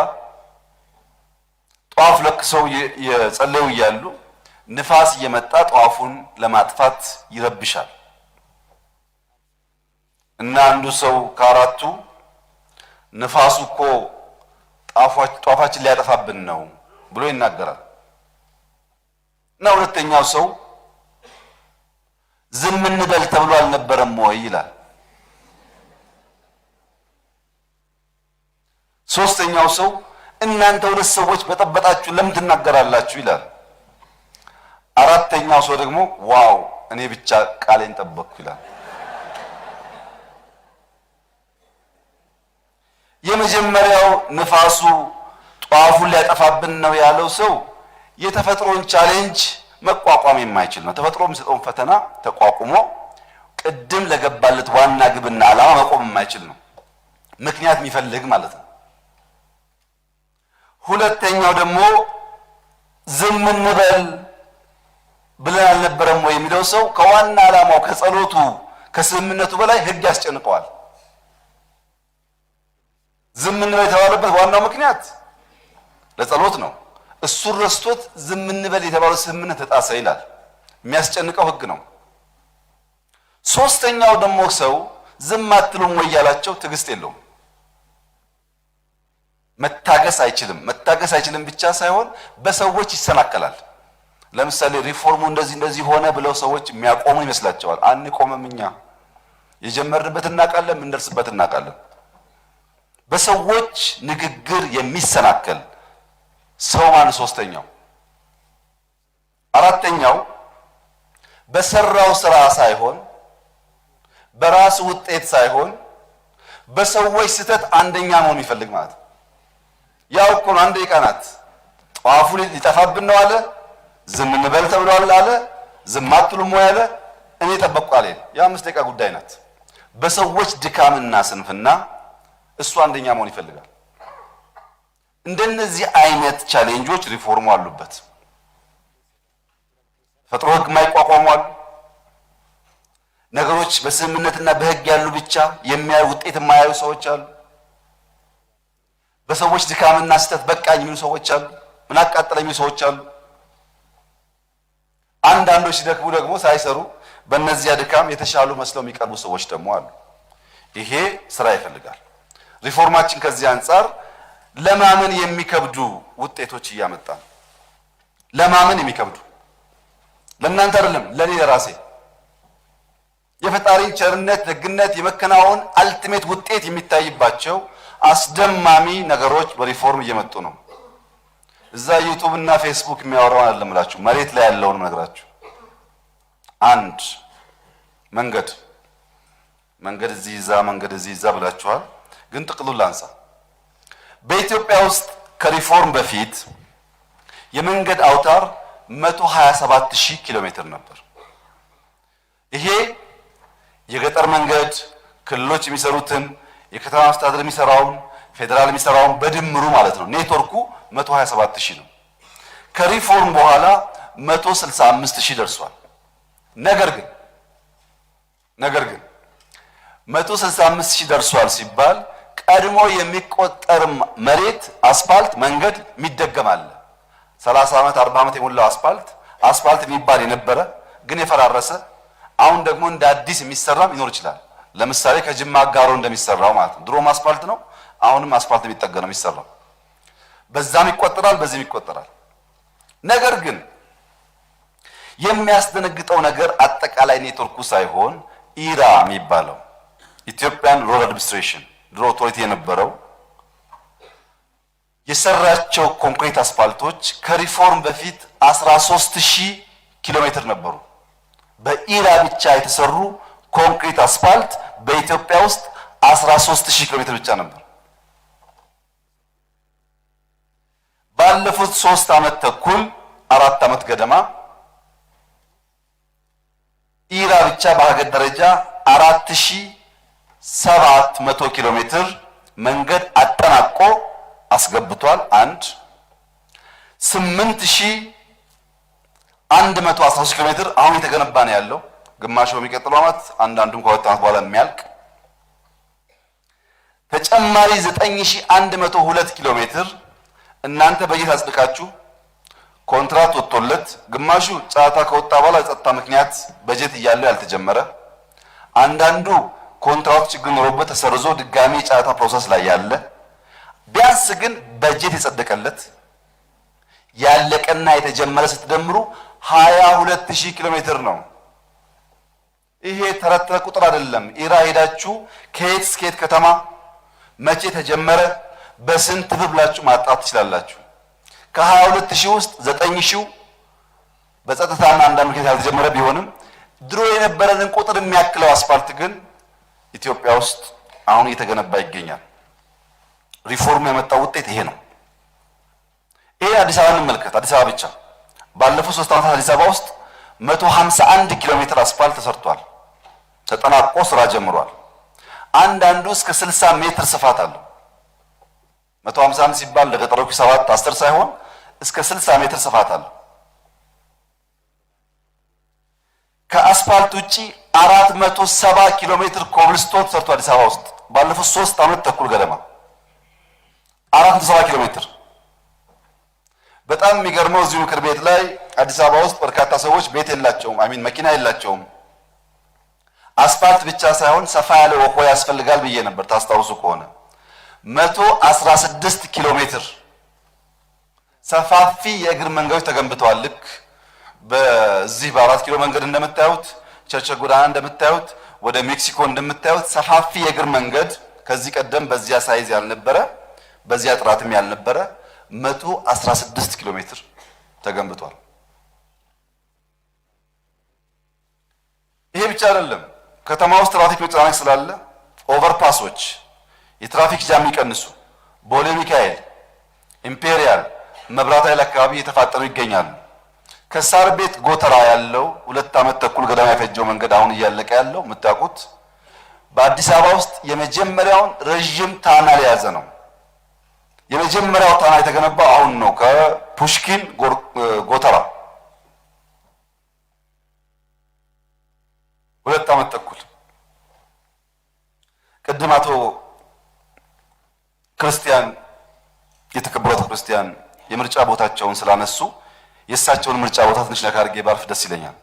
ጧፍ ለክሰው የጸለዩ እያሉ ንፋስ እየመጣ ጧፉን ለማጥፋት ይረብሻል እና አንዱ ሰው ከአራቱ ንፋሱ እኮ ጧፋችን ሊያጠፋብን ነው ብሎ ይናገራል። እና ሁለተኛው ሰው ዝም እንበል ተብሎ አልነበረም ወይ ይላል። ሶስተኛው ሰው እናንተ ሁለት ሰዎች በጠበጣችሁ ለምን ትናገራላችሁ ይላል። አራተኛው ሰው ደግሞ ዋው እኔ ብቻ ቃሌን ጠበቅኩ ይላል። የመጀመሪያው ንፋሱ ጧፉን ሊያጠፋብን ነው ያለው ሰው የተፈጥሮን ቻሌንጅ መቋቋም የማይችል ነው። ተፈጥሮ የሚሰጠውን ፈተና ተቋቁሞ ቅድም ለገባለት ዋና ግብና ዓላማ መቆም የማይችል ነው። ምክንያት የሚፈልግ ማለት ነው። ሁለተኛው ደግሞ ዝም እንበል ብለን አልነበረም ወይ የሚለው ሰው ከዋና ዓላማው ከጸሎቱ ከስምምነቱ በላይ ሕግ ያስጨንቀዋል። ዝም እንበል የተባለበት ዋናው ምክንያት ለጸሎት ነው። እሱን ረስቶት ዝም እንበል የተባለው ስምምነት ተጣሰ ይላል። የሚያስጨንቀው ሕግ ነው። ሶስተኛው ደግሞ ሰው ዝም አትሉም ወይ ያላቸው ትዕግስት የለውም። መታገስ አይችልም ብቻ ሳይሆን በሰዎች ይሰናከላል። ለምሳሌ ሪፎርሙ እንደዚህ ሆነ ብለው ሰዎች የሚያቆሙ ይመስላቸዋል። አንቆምም፣ እኛ የጀመርንበት እናውቃለን፣ የምንደርስበት እናውቃለን። በሰዎች ንግግር የሚሰናከል ሰው ማን? ሶስተኛው። አራተኛው በሰራው ስራ ሳይሆን በራሱ ውጤት ሳይሆን በሰዎች ስህተት አንደኛ መሆን የሚፈልግ ማለት ነው። ያው እኮ አንድ ደቂቃ ናት። ጧፉ ሊጠፋብን ነው አለ፣ ዝም እንበል ተብሏል አለ፣ ዝም አትሉም ወይ አለ፣ እኔ ጠበቅኩ አለ። የ5 ደቂቃ ጉዳይ ናት። በሰዎች ድካምና ስንፍና እሱ አንደኛ መሆን ይፈልጋል። እንደነዚህ አይነት ቻሌንጆች ሪፎርሙ አሉበት። ፈጥሮ ሕግ የማይቋቋሙ አሉ። ነገሮች በስምምነትና በሕግ ያሉ ብቻ የሚያዩ ውጤት የማያዩ ሰዎች አሉ። በሰዎች ድካምና ስህተት በቃኝ የሚሉ ሰዎች አሉ። ምን አቃጠለ የሚሉ ሰዎች አሉ። አንዳንዶች ሲደክሙ ደግሞ ሳይሰሩ በእነዚያ ድካም የተሻሉ መስለው የሚቀርቡ ሰዎች ደግሞ አሉ። ይሄ ስራ ይፈልጋል። ሪፎርማችን ከዚህ አንጻር ለማመን የሚከብዱ ውጤቶች እያመጣ ነው። ለማመን የሚከብዱ ለእናንተ አይደለም፣ ለኔ ለራሴ የፈጣሪን ቸርነት፣ ደግነት፣ የመከናወን አልቲሜት ውጤት የሚታይባቸው አስደማሚ ነገሮች በሪፎርም እየመጡ ነው። እዛ ዩቲዩብ እና ፌስቡክ የሚያወራው አይደለም እላችሁ፣ መሬት ላይ ያለውን ነግራችሁ። አንድ መንገድ እዚህ ይዛ መንገድ እዚህ ይዛ ብላችኋል። ግን ጥቅሉን ላንሳ። በኢትዮጵያ ውስጥ ከሪፎርም በፊት የመንገድ አውታር 127,000 ኪሎ ሜትር ነበር። ይሄ የገጠር መንገድ ክልሎች የሚሰሩትን የከተማ አስተዳደር የሚሰራውን ፌደራል የሚሰራውን በድምሩ ማለት ነው። ኔትወርኩ 127,000 ነው። ከሪፎርም በኋላ 165,000 ደርሷል። ነገር ግን 165,000 ደርሷል ሲባል ቀድሞ የሚቆጠር መሬት አስፋልት መንገድ የሚደገማል። 30 ዓመት 40 ዓመት የሞላው አስፋልት የሚባል የነበረ ግን የፈራረሰ አሁን ደግሞ እንደ አዲስ የሚሰራም ይኖር ይችላል። ለምሳሌ ከጅማ አጋሮ እንደሚሰራው ማለት ነው። ድሮም አስፋልት ነው፣ አሁንም አስፋልት ቢጠገን ነው የሚሰራው። በዛም ይቆጠራል፣ በዚህም ይቆጠራል። ነገር ግን የሚያስደነግጠው ነገር አጠቃላይ ኔትወርኩ ሳይሆን ኢራ የሚባለው ኢትዮጵያን ሮድ አድሚኒስትሬሽን ድሮ ኦቶሪቲ የነበረው የሰራቸው ኮንክሪት አስፋልቶች ከሪፎርም በፊት 13000 ኪሎ ሜትር ነበሩ። በኢራ ብቻ የተሰሩ ኮንክሪት አስፋልት በኢትዮጵያ ውስጥ 13000 ኪሎ ሜትር ብቻ ነበር። ባለፉት 3 ዓመት ተኩል 4 ዓመት ገደማ ኢራ ብቻ በሀገር ደረጃ 4700 ኪሎ ሜትር መንገድ አጠናቆ አስገብቷል። 8113 ኪሎ ሜትር አሁን የተገነባ ነው ያለው። ግማሹ በሚቀጥለው ዓመት፣ አንዳንዱም ከ2 ዓመት በኋላ የሚያልቅ ተጨማሪ 9102 ኪሎ ሜትር እናንተ በጀት አጽድቃችሁ ኮንትራት ወጥቶለት ግማሹ ጫታ ከወጣ በኋላ የጸጥታ ምክንያት በጀት እያለው ያልተጀመረ፣ አንዳንዱ ኮንትራት ችግር ኖሮበት ተሰርዞ ድጋሚ ጫታ ፕሮሰስ ላይ ያለ፣ ቢያንስ ግን በጀት የጸደቀለት ያለቀና የተጀመረ ስትደምሩ 22000 ኪሎ ሜትር ነው። ይሄ ተረተረ ቁጥር አይደለም። ኢራ ሄዳችሁ ከየት እስከ የት ከተማ መቼ ተጀመረ በስንት ብር ብላችሁ ማጣት ትችላላችሁ። ከ22000 ውስጥ 9000 በጸጥታና አንዳንድ ምክንያት ያልተጀመረ ቢሆንም ድሮ የነበረንን ቁጥር የሚያክለው አስፋልት ግን ኢትዮጵያ ውስጥ አሁን እየተገነባ ይገኛል። ሪፎርም የመጣው ውጤት ይሄ ነው። ይሄ አዲስ አበባን እንመልከት። አዲስ አበባ ብቻ ባለፉት 3 ዓመታት አዲስ አበባ ውስጥ 151 ኪሎ ሜትር አስፋልት ተሰርቷል፣ ተጠናቆ ስራ ጀምሯል። አንዳንዱ እስከ 60 ሜትር ስፋት አለው። 151 ሲባል ለገጠሮቹ 7 10 ሳይሆን እስከ 60 ሜትር ስፋት አለው። ከአስፋልት ውጪ 470 ኪሎ ሜትር ኮብልስቶን ተሰርቷል አዲስ አበባ ውስጥ ባለፉት 3 ዓመት ተኩል ገደማ 470 ኪሎ ሜትር። በጣም የሚገርመው እዚሁ ምክር ቤት ላይ አዲስ አበባ ውስጥ በርካታ ሰዎች ቤት የላቸውም፣ መኪና የላቸውም። አስፋልት ብቻ ሳይሆን ሰፋ ያለ ወኮ ያስፈልጋል ብዬ ነበር። ታስታውሱ ከሆነ 116 ኪሎ ሜትር ሰፋፊ የእግር መንገዶች ተገንብተዋል። ልክ በዚህ በ4 ኪሎ መንገድ እንደምታዩት፣ ቸርቸር ጎዳና እንደምታዩት፣ ወደ ሜክሲኮ እንደምታዩት ሰፋፊ የእግር መንገድ ከዚህ ቀደም በዚያ ሳይዝ ያልነበረ በዚያ ጥራትም ያልነበረ 116 ኪሎ ሜትር ተገንብቷል። ይሄ ብቻ አይደለም። ከተማ ውስጥ ትራፊክ መጨናነቅ ስላለ ኦቨርፓሶች የትራፊክ ጃም ይቀንሱ ቦሌ ሚካኤል፣ ኢምፔሪያል፣ መብራት ኃይል አካባቢ እየተፋጠኑ ይገኛሉ። ከሳር ቤት ጎተራ ያለው 2 ዓመት ተኩል ገደማ የፈጀው መንገድ አሁን እያለቀ ያለው የምታውቁት በአዲስ አበባ ውስጥ የመጀመሪያውን ረጅም ታናል የያዘ ነው። የመጀመሪያው ታናል የተገነባው አሁን ነው። ከፑሽኪን ጎተራ 2 ዓመት ተኩል። ቅድም አቶ ክርስቲያን የተከበሩ አቶ ክርስቲያን የምርጫ ቦታቸውን ስላነሱ የእሳቸውን ምርጫ ቦታ ትንሽ ነካ አድርጌ ባልፍ ደስ ይለኛል።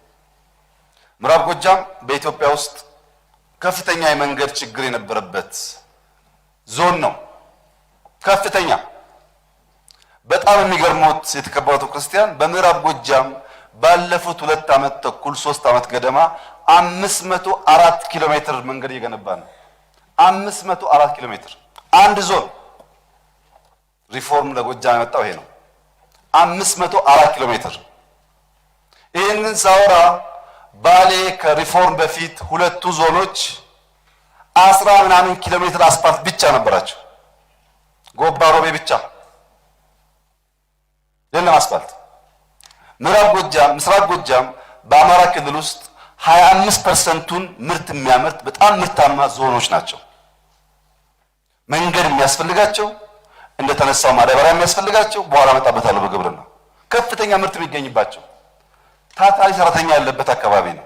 ምዕራብ ጎጃም በኢትዮጵያ ውስጥ ከፍተኛ የመንገድ ችግር የነበረበት ዞን ነው። ከፍተኛ በጣም የሚገርሙት የተከበሩ አቶ ክርስቲያን በምዕራብ ጎጃም ባለፉት 2 ዓመት ተኩል 3 ዓመት ገደማ 504 ኪሎ ሜትር መንገድ እየገነባ ነው። 504 ኪሎ ሜትር አንድ ዞን። ሪፎርም ለጎጃም የመጣው ይሄ ነው። 504 ኪሎ ሜትር። ይህንን ሳወራ ባሌ ከሪፎርም በፊት 2ቱ ዞኖች 10 ምናምን ኪሎ ሜትር አስፋልት ብቻ ነበራቸው። ጎባ ሮቤ ብቻ የለም አስፋልት። ምዕራብ ጎጃም፣ ምስራቅ ጎጃም በአማራ ክልል ውስጥ 25%ቱን ምርት የሚያመርት በጣም ምርታማ ዞኖች ናቸው። መንገድ የሚያስፈልጋቸው እንደተነሳው ማዳበሪያ የሚያስፈልጋቸው በኋላ መጣበታለሁ በግብርና ከፍተኛ ምርት የሚገኝባቸው ታታሪ ሰራተኛ ያለበት አካባቢ ነው።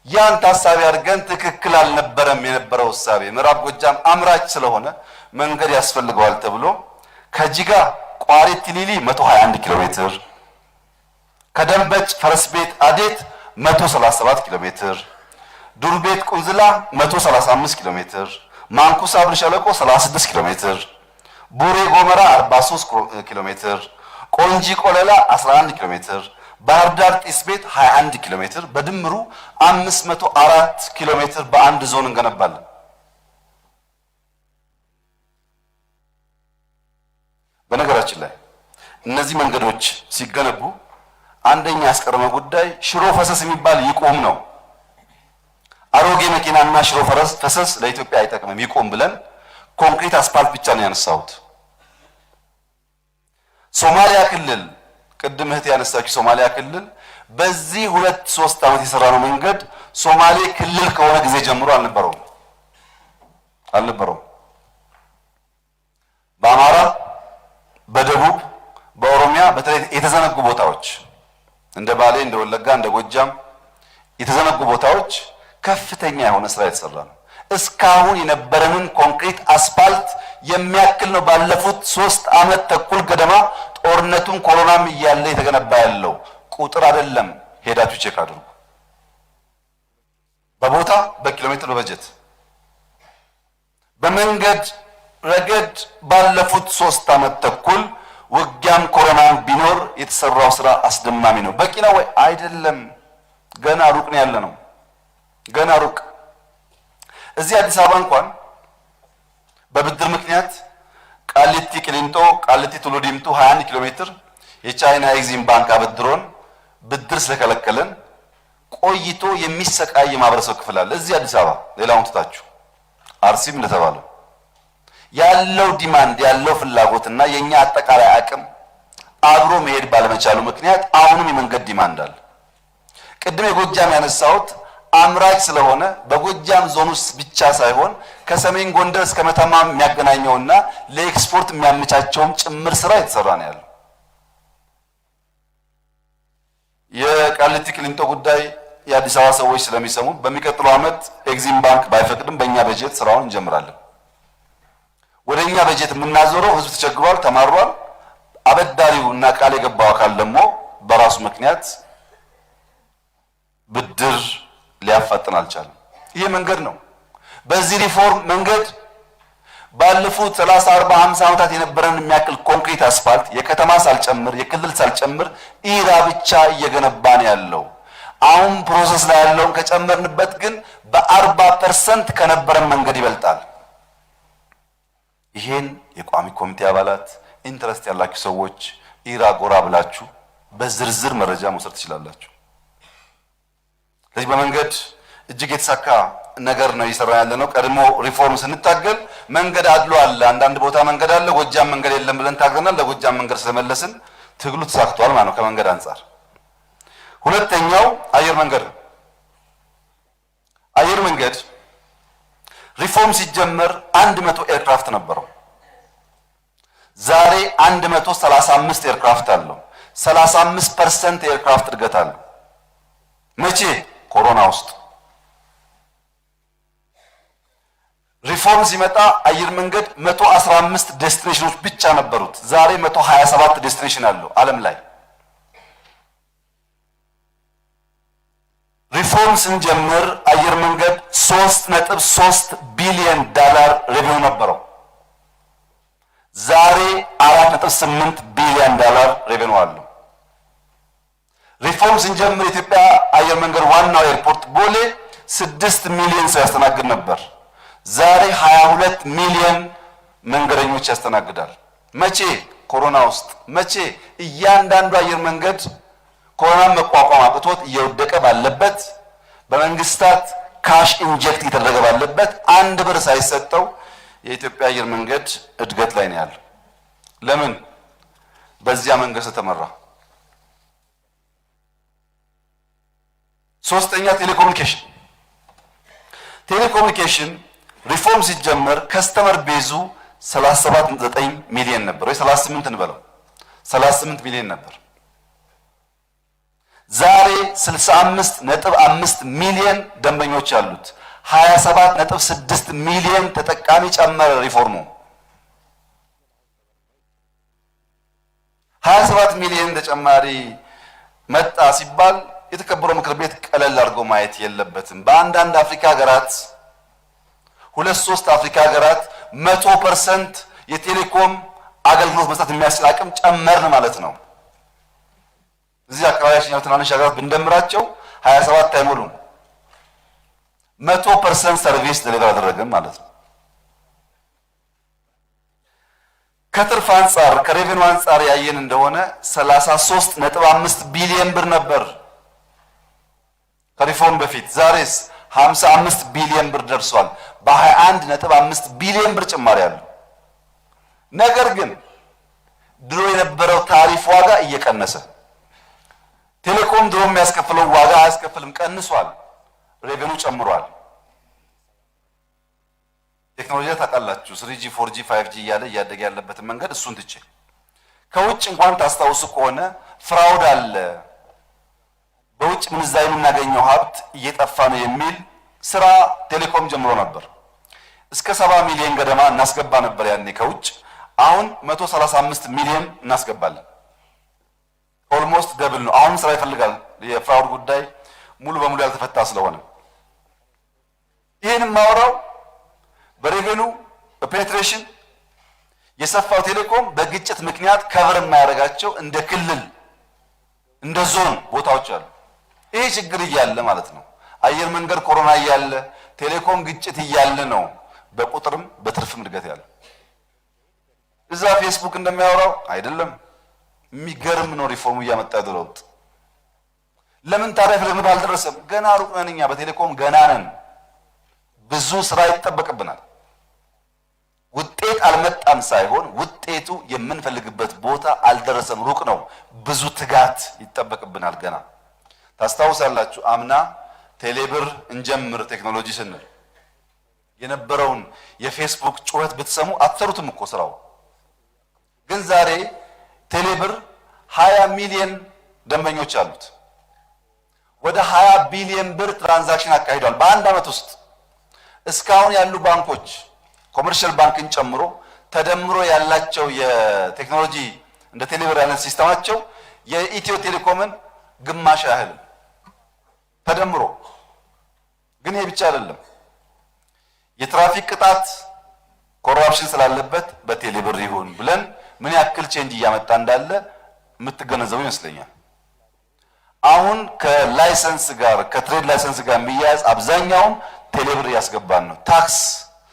ያን ታሳቢ አድርገን ትክክል አልነበረም የነበረው እሳቤ። ምዕራብ ጎጃም አምራች ስለሆነ መንገድ ያስፈልገዋል ተብሎ ከጂጋ ቋሪት ቲሊሊ 121 ኪሎ ሜትር፣ ከደንበጭ ፈረስ ቤት አዴት 137 ኪሎ ሜትር፣ ዱር ቤት ቁንዝላ 135 ኪሎ ሜትር፣ ማንኩሳ ብር ሸለቆ 36 ኪሎ ሜትር፣ ቡሬ ጎመራ 43 ኪሎ ሜትር፣ ቆንጂ ቆለላ 11 ኪሎ ሜትር፣ ባህር ዳር ጢስ ቤት 21 ኪሎ ሜትር፣ በድምሩ 504 ኪሎ ሜትር በአንድ ዞን እንገነባለን። በነገራችን ላይ እነዚህ መንገዶች ሲገነቡ አንደኛ ያስቀረመ ጉዳይ ሽሮ ፈሰስ የሚባል ይቆም ነው። አሮጌ መኪናና ሽሮ ፈሰስ ለኢትዮጵያ አይጠቅምም ይቆም ብለን ኮንክሪት አስፋልት ብቻ ነው ያነሳሁት። ሶማሊያ ክልል ቅድም እህት ያነሳችው ሶማሊያ ክልል በዚህ 2-3 ዓመት የሰራነው መንገድ ሶማሌ ክልል ከሆነ ጊዜ ጀምሮ አልነበረውም። በአማራ፣ በደቡብ፣ በኦሮሚያ በተለይ የተዘነጉ ቦታዎች እንደ ባሌ፣ እንደ ወለጋ፣ እንደ ጎጃም የተዘነጉ ቦታዎች ከፍተኛ የሆነ ስራ የተሰራ ነው። እስካሁን የነበረንን ኮንክሪት አስፋልት የሚያክል ነው። ባለፉት 3 ዓመት ተኩል ገደማ ጦርነቱን ኮሮናም እያለ የተገነባ ያለው ቁጥር አይደለም። ሄዳችሁ ቼክ አድርጉ። በቦታ በኪሎ ሜትር በበጀት በመንገድ ረገድ ባለፉት 3 ዓመት ተኩል ውጊያም ኮሮናም ቢኖር የተሰራው ስራ አስደማሚ ነው። በቂ ነው ወይ? አይደለም። ገና ሩቅ ነው ያለ ነው። ገና ሩቅ። እዚህ አዲስ አበባ እንኳን በብድር ምክንያት ቃሊቲ ቅሊንጦ፣ ቃሊቲ ቱሉ ዲምቱ 21 ኪሎ ሜትር የቻይና ኤግዚም ባንክ አበድሮን ብድር ስለከለከለን ቆይቶ የሚሰቃይ የማህበረሰብ ክፍል አለ እዚህ አዲስ አበባ። ሌላውን ትታችሁ አርሲም እንደተባለው ያለው ዲማንድ ያለው ፍላጎትና የኛ አጠቃላይ አቅም አብሮ መሄድ ባለመቻሉ ምክንያት አሁንም የመንገድ ዲማንድ አለ። ቅድም የጎጃም ያነሳሁት አምራች ስለሆነ በጎጃም ዞን ውስጥ ብቻ ሳይሆን ከሰሜን ጎንደር እስከ መተማ የሚያገናኘውና ለኤክስፖርት የሚያመቻቸውም ጭምር ስራ የተሰራ ነው ያለው። የቃሊቲ ቅሊንጦ ጉዳይ የአዲስ አበባ ሰዎች ስለሚሰሙ በሚቀጥለው ዓመት ኤግዚም ባንክ ባይፈቅድም በእኛ በጀት ስራውን እንጀምራለን። ወደኛ በጀት የምናዞረው ህዝብ ተቸግሯል፣ ተማሯል። አበዳሪው እና ቃል የገባው አካል ደግሞ በራሱ ምክንያት ብድር ሊያፋጥን አልቻለም። ይሄ መንገድ ነው። በዚህ ሪፎርም መንገድ ባለፉት 30 40 50 ዓመታት የነበረን የሚያክል ኮንክሪት አስፋልት የከተማ ሳልጨምር የክልል ሳልጨምር ኢራ ብቻ እየገነባን ያለው አሁን ፕሮሰስ ላይ ያለውን ከጨመርንበት ግን በ40% ከነበረን መንገድ ይበልጣል። ይሄን የቋሚ ኮሚቴ አባላት ኢንተረስት ያላችሁ ሰዎች ኢራ ጎራ ብላችሁ በዝርዝር መረጃ መውሰድ ትችላላችሁ። ስለዚህ በመንገድ እጅግ የተሳካ ነገር ነው እየሰራ ያለ ነው። ቀድሞ ሪፎርም ስንታገል መንገድ አድሎ አለ። አንዳንድ ቦታ መንገድ አለ፣ ጎጃም መንገድ የለም ብለን ታግለናል። ለጎጃም መንገድ ስለመለስን ትግሉ ተሳክቷል ማለት ነው ከመንገድ አንጻር። ሁለተኛው አየር መንገድ ነው። አየር መንገድ ሪፎርም ሲጀመር 100 ኤርክራፍት ነበረው። ዛሬ 135 ኤርክራፍት አለው። 35% የኤርክራፍት እድገት አለው። መቼ? ኮሮና ውስጥ። ሪፎርም ሲመጣ አየር መንገድ 115 ዴስቲኔሽኖች ብቻ ነበሩት። ዛሬ 127 ዴስቲኔሽን አለው ዓለም ላይ። ሪፎርም ስንጀምር አየር መንገድ 3.3 ቢሊዮን ዶላር ሬቬኒው ነበረው። ዛሬ 4.8 ቢሊዮን ዶላር ሬቬኒው አለው። ሪፎርም ስንጀምር ኢትዮጵያ አየር መንገድ ዋናው ኤርፖርት ቦሌ 6 ሚሊዮን ሰው ያስተናግድ ነበር። ዛሬ 22 ሚሊዮን መንገደኞች ያስተናግዳል። መቼ? ኮሮና ውስጥ። መቼ? እያንዳንዱ አየር መንገድ ኮሮናን መቋቋም አቅቶት እየወደቀ ባለበት፣ በመንግስታት ካሽ ኢንጀክት እየተደረገ ባለበት 1 ብር ሳይሰጠው የኢትዮጵያ አየር መንገድ እድገት ላይ ነው ያለው። ለምን? በዚያ መንገድ ተመራ። ሶስተኛ ቴሌኮሙኒኬሽን ሪፎርም ሲጀመር ከስተመር ቤዙ 37.9 ሚሊዮን ነበር ወይ 38 እንበለው 38 ሚሊዮን ነበር። ዛሬ 65.5 ሚሊዮን ደንበኞች አሉት። 27.6 ሚሊዮን ተጠቃሚ ጨመረ ሪፎርሙ። 27 ሚሊዮን ተጨማሪ መጣ ሲባል የተከበረው ምክር ቤት ቀለል አድርጎ ማየት የለበትም። በአንዳንድ አፍሪካ ሀገራት ሁለት ሶስት አፍሪካ ሀገራት 100% የቴሌኮም አገልግሎት መስጠት የሚያስችል አቅም ጨመርን ማለት ነው። እዚህ አካባቢያችን ያሉ ትናንሽ ሀገራት ብንደምራቸው 27 አይሞሉም። 100% ሰርቪስ ዴሊቨር አደረግን ማለት ነው። ከትርፍ አንጻር ከሬቬኑ አንጻር ያየን እንደሆነ 33.5 ቢሊዮን ብር ነበር ከሪፎርም በፊት። ዛሬስ 55 ቢሊዮን ብር ደርሷል። በ21.5 ቢሊዮን ብር ጭማሪ አለው። ነገር ግን ድሮ የነበረው ታሪፍ ዋጋ እየቀነሰ ቴሌኮም ድሮ የሚያስከፍለው ዋጋ አያስከፍልም፣ ቀንሷል። ሬቬኑ ጨምሯል። ቴክኖሎጂ ታውቃላችሁ 3G 4G 5G እያለ እያደገ ያለበትን መንገድ እሱን ትቼ ከውጭ እንኳን ታስታውሱ ከሆነ ፍራውድ አለ፣ በውጭ ምንዛሪ የምናገኘው ሀብት እየጠፋ ነው የሚል ስራ ቴሌኮም ጀምሮ ነበር። እስከ 70 ሚሊዮን ገደማ እናስገባ ነበር ያኔ ከውጭ። አሁን 135 ሚሊዮን እናስገባለን። ኦልሞስት ደብል ነው። አሁን ስራ ይፈልጋል። የፍራውድ ጉዳይ ሙሉ በሙሉ ያልተፈታ ስለሆነ ይሄን ማውራው በሬቬኑ በፔኔትሬሽን የሰፋው ቴሌኮም በግጭት ምክንያት ከቨር የማያደርጋቸው እንደ ክልል እንደ ዞን ቦታዎች አሉ። ይሄ ችግር እያለ ማለት ነው። አየር መንገድ ኮሮና እያለ ቴሌኮም ግጭት እያለ ነው በቁጥርም በትርፍም እድገት ያለ። እዛ ፌስቡክ እንደሚያወራው አይደለም። የሚገርም ነው ሪፎርሙ እያመጣ ያለው ለውጥ። ለምን ታሪፍ ለምን አልደረሰም? ገና ሩቅ ነን እኛ በቴሌኮም ገና ነን። ብዙ ስራ ይጠበቅብናል። ውጤት አልመጣም ሳይሆን ውጤቱ የምንፈልግበት ቦታ አልደረሰም፣ ሩቅ ነው። ብዙ ትጋት ይጠበቅብናል ገና። ታስታውሳላችሁ አምና ቴሌብር እንጀምር ቴክኖሎጂ ስንል የነበረውን የፌስቡክ ጩኸት ብትሰሙ አትሰሩትም እኮ ስራው። ግን ዛሬ ቴሌብር 20 ሚሊዮን ደንበኞች አሉት። ወደ 20 ቢሊዮን ብር ትራንዛክሽን አካሂዷል በአንድ ዓመት ውስጥ። እስካሁን ያሉ ባንኮች ኮመርሻል ባንክን ጨምሮ ተደምሮ ያላቸው የቴክኖሎጂ እንደ ቴሌብር ያለ ሲስተማቸው የኢትዮ ቴሌኮምን ግማሽ ያህል ተደምሮ። ግን ይሄ ብቻ አይደለም። የትራፊክ ቅጣት ኮራፕሽን ስላለበት በቴሌብር ይሁን ብለን ምን ያክል ቼንጅ እያመጣ እንዳለ የምትገነዘቡ ይመስለኛል። አሁን ከላይሰንስ ጋር ከትሬድ ላይሰንስ ጋር የሚያያዝ አብዛኛውን ቴሌብር ያስገባን ነው። ታክስ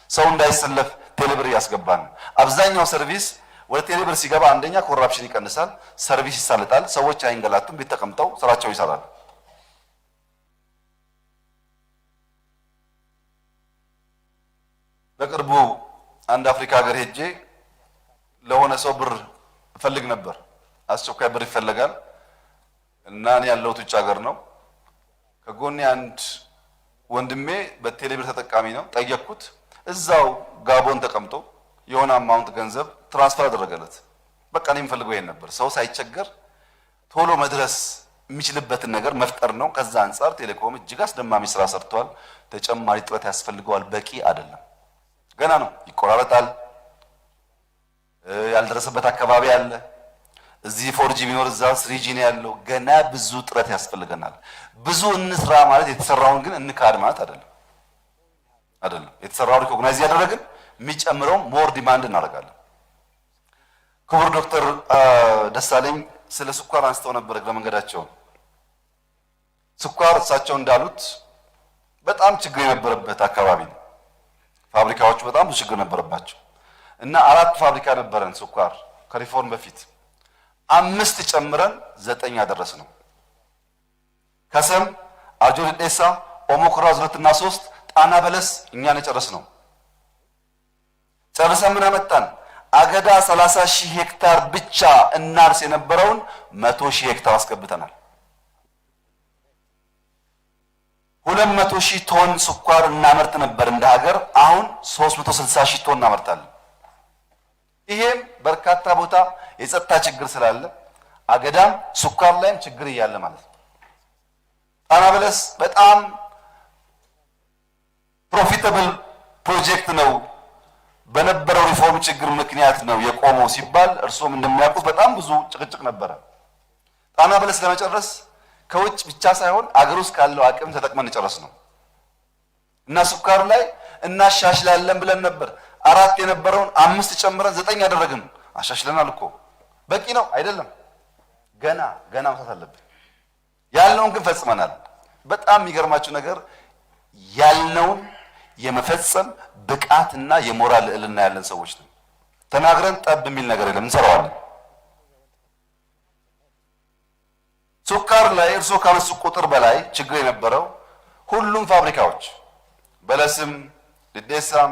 ሰው እንዳይሰለፍ ቴሌብር ያስገባን ነው። አብዛኛው ሰርቪስ ወደ ቴሌብር ሲገባ አንደኛ ኮራፕሽን ይቀንሳል፣ ሰርቪስ ይሳለጣል፣ ሰዎች አይንገላቱም፣ ቤት ተቀምጠው ስራቸው ይሰራሉ። በቅርቡ አንድ አፍሪካ ሀገር ሄጄ ለሆነ ሰው ብር እፈልግ ነበር። አስቸኳይ ብር ይፈልጋል እና እኔ ያለሁት ውጭ ሀገር ነው። ከጎኔ አንድ ወንድሜ በቴሌብር ተጠቃሚ ነው። ጠየቅኩት። እዛው ጋቦን ተቀምጦ የሆነ አማውንት ገንዘብ ትራንስፈር አደረገለት። በቃ እኔ የምፈልገው ይሄን ነበር። ሰው ሳይቸገር ቶሎ መድረስ የሚችልበትን ነገር መፍጠር ነው። ከዛ አንፃር ቴሌኮም እጅግ አስደማሚ ስራ ሰርቷል። ተጨማሪ ጥረት ያስፈልገዋል። በቂ አይደለም፣ ገና ነው። ይቆራረጣል። ያልደረሰበት አካባቢ አለ። እዚህ 4G ቢኖር እዛ 3G ነው ያለው። ገና ብዙ ጥረት ያስፈልገናል። ብዙ እንስራ ማለት የተሰራውን ግን እንካድ ማለት አይደለም። የተሰራው ሪኮግናይዝ ያደረግን የሚጨምረው ሞር ዲማንድ እናደርጋለን። ክቡር ዶክተር ደሳለኝ ስለ ስኳር አንስተው ነበር እግረ መንገዳቸውን። ስኳር እሳቸው እንዳሉት በጣም ችግር የነበረበት አካባቢ ነው። ፋብሪካዎቹ በጣም ብዙ ችግር ነበረባቸው እና 4 ፋብሪካ ነበረን ስኳር ከሪፎርም በፊት 5 ጨምረን 9 ያደረስ ነው። ከሰም፣ አርጆ ዴዴሳ፣ ኦሞ ኩራዝ 2 እና 3፣ ጣና በለስ እኛን የጨረስ ነው። ጨርሰን ምን አመጣን? አገዳ 30,000 ሄክታር ብቻ እናርስ የነበረውን 100,000 ሄክታር አስገብተናል። 200,000 ቶን ስኳር እናመርት ነበር እንደ ሀገር። አሁን 360,000 ቶን እናመርታለን። ይሄም በርካታ ቦታ የጸጥታ ችግር ስላለ አገዳም ስኳር ላይም ችግር እያለ ማለት ነው። ጣና በለስ በጣም ፕሮፊታብል ፕሮጀክት ነው። በነበረው ሪፎርም ችግር ምክንያት ነው የቆመው ሲባል እርሶም እንደሚያውቁት በጣም ብዙ ጭቅጭቅ ነበረ። ጣና በለስ ለመጨረስ ከውጭ ብቻ ሳይሆን አገር ውስጥ ካለው አቅም ተጠቅመን ጨረስ ነው እና ስኳር ላይ እናሻሽላለን ብለን ነበር። 4 የነበረውን 5 ጨምረን 9 ያደረግን። አሻሽለናል እኮ በቂ ነው አይደለም። ገና መስራት አለብን። ያልነውን ግን ፈጽመናል። በጣም የሚገርማችሁ ነገር ያልነውን የመፈጸም ብቃትና የሞራል ልዕልና ያለን ሰዎች ነን። ተናግረን ጠብ የሚል ነገር የለም፣ እንሰራዋለን። ሱካር ላይ እርሶ ካነሱ ቁጥር በላይ ችግር የነበረው ሁሉም ፋብሪካዎች በለስም፣ ልዴሳም፣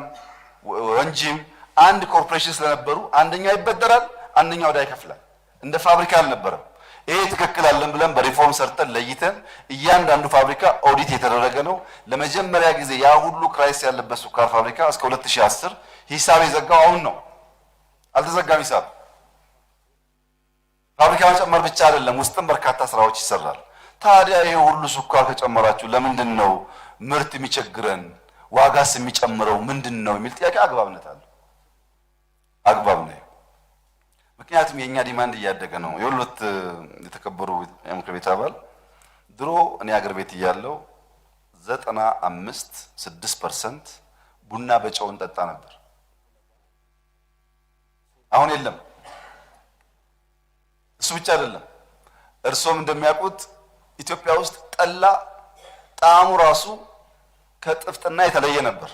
ወንጂም አንድ ኮርፖሬሽን ስለነበሩ አንደኛው ይበደራል፣ አንደኛው ዕዳ ይከፍላል። እንደ ፋብሪካ አልነበረም። ይሄ ትክክል አለን ብለን በሪፎርም ሰርተን ለይተን እያንዳንዱ ፋብሪካ ኦዲት የተደረገ ነው። ለመጀመሪያ ጊዜ ያ ሁሉ ክራይስ ያለበት ሱካር ፋብሪካ እስከ 2010 ሂሳብ የዘጋው አሁን ነው። አልተዘጋም ሂሳብ። ፋብሪካ መጨመር ብቻ አይደለም፣ ውስጥም በርካታ ስራዎች ይሰራል። ታዲያ ይሄ ሁሉ ሱካር ከጨመራችሁ ለምንድን ነው ምርት የሚቸግረን? ዋጋስ የሚጨምረው ምንድን ነው የሚል ጥያቄ አግባብነት አለው። አግባብ ነው። ምክንያቱም የኛ ዲማንድ እያደገ ነው። የሁለት የተከበሩ የምክር ቤት አባል ድሮ እኔ አገር ቤት እያለው 95-6% ቡና በጨው እንጠጣ ነበር። አሁን የለም። እሱ ብቻ አይደለም። እርሶም እንደሚያውቁት ኢትዮጵያ ውስጥ ጠላ ጣዕሙ ራሱ ከጥፍጥና የተለየ ነበር።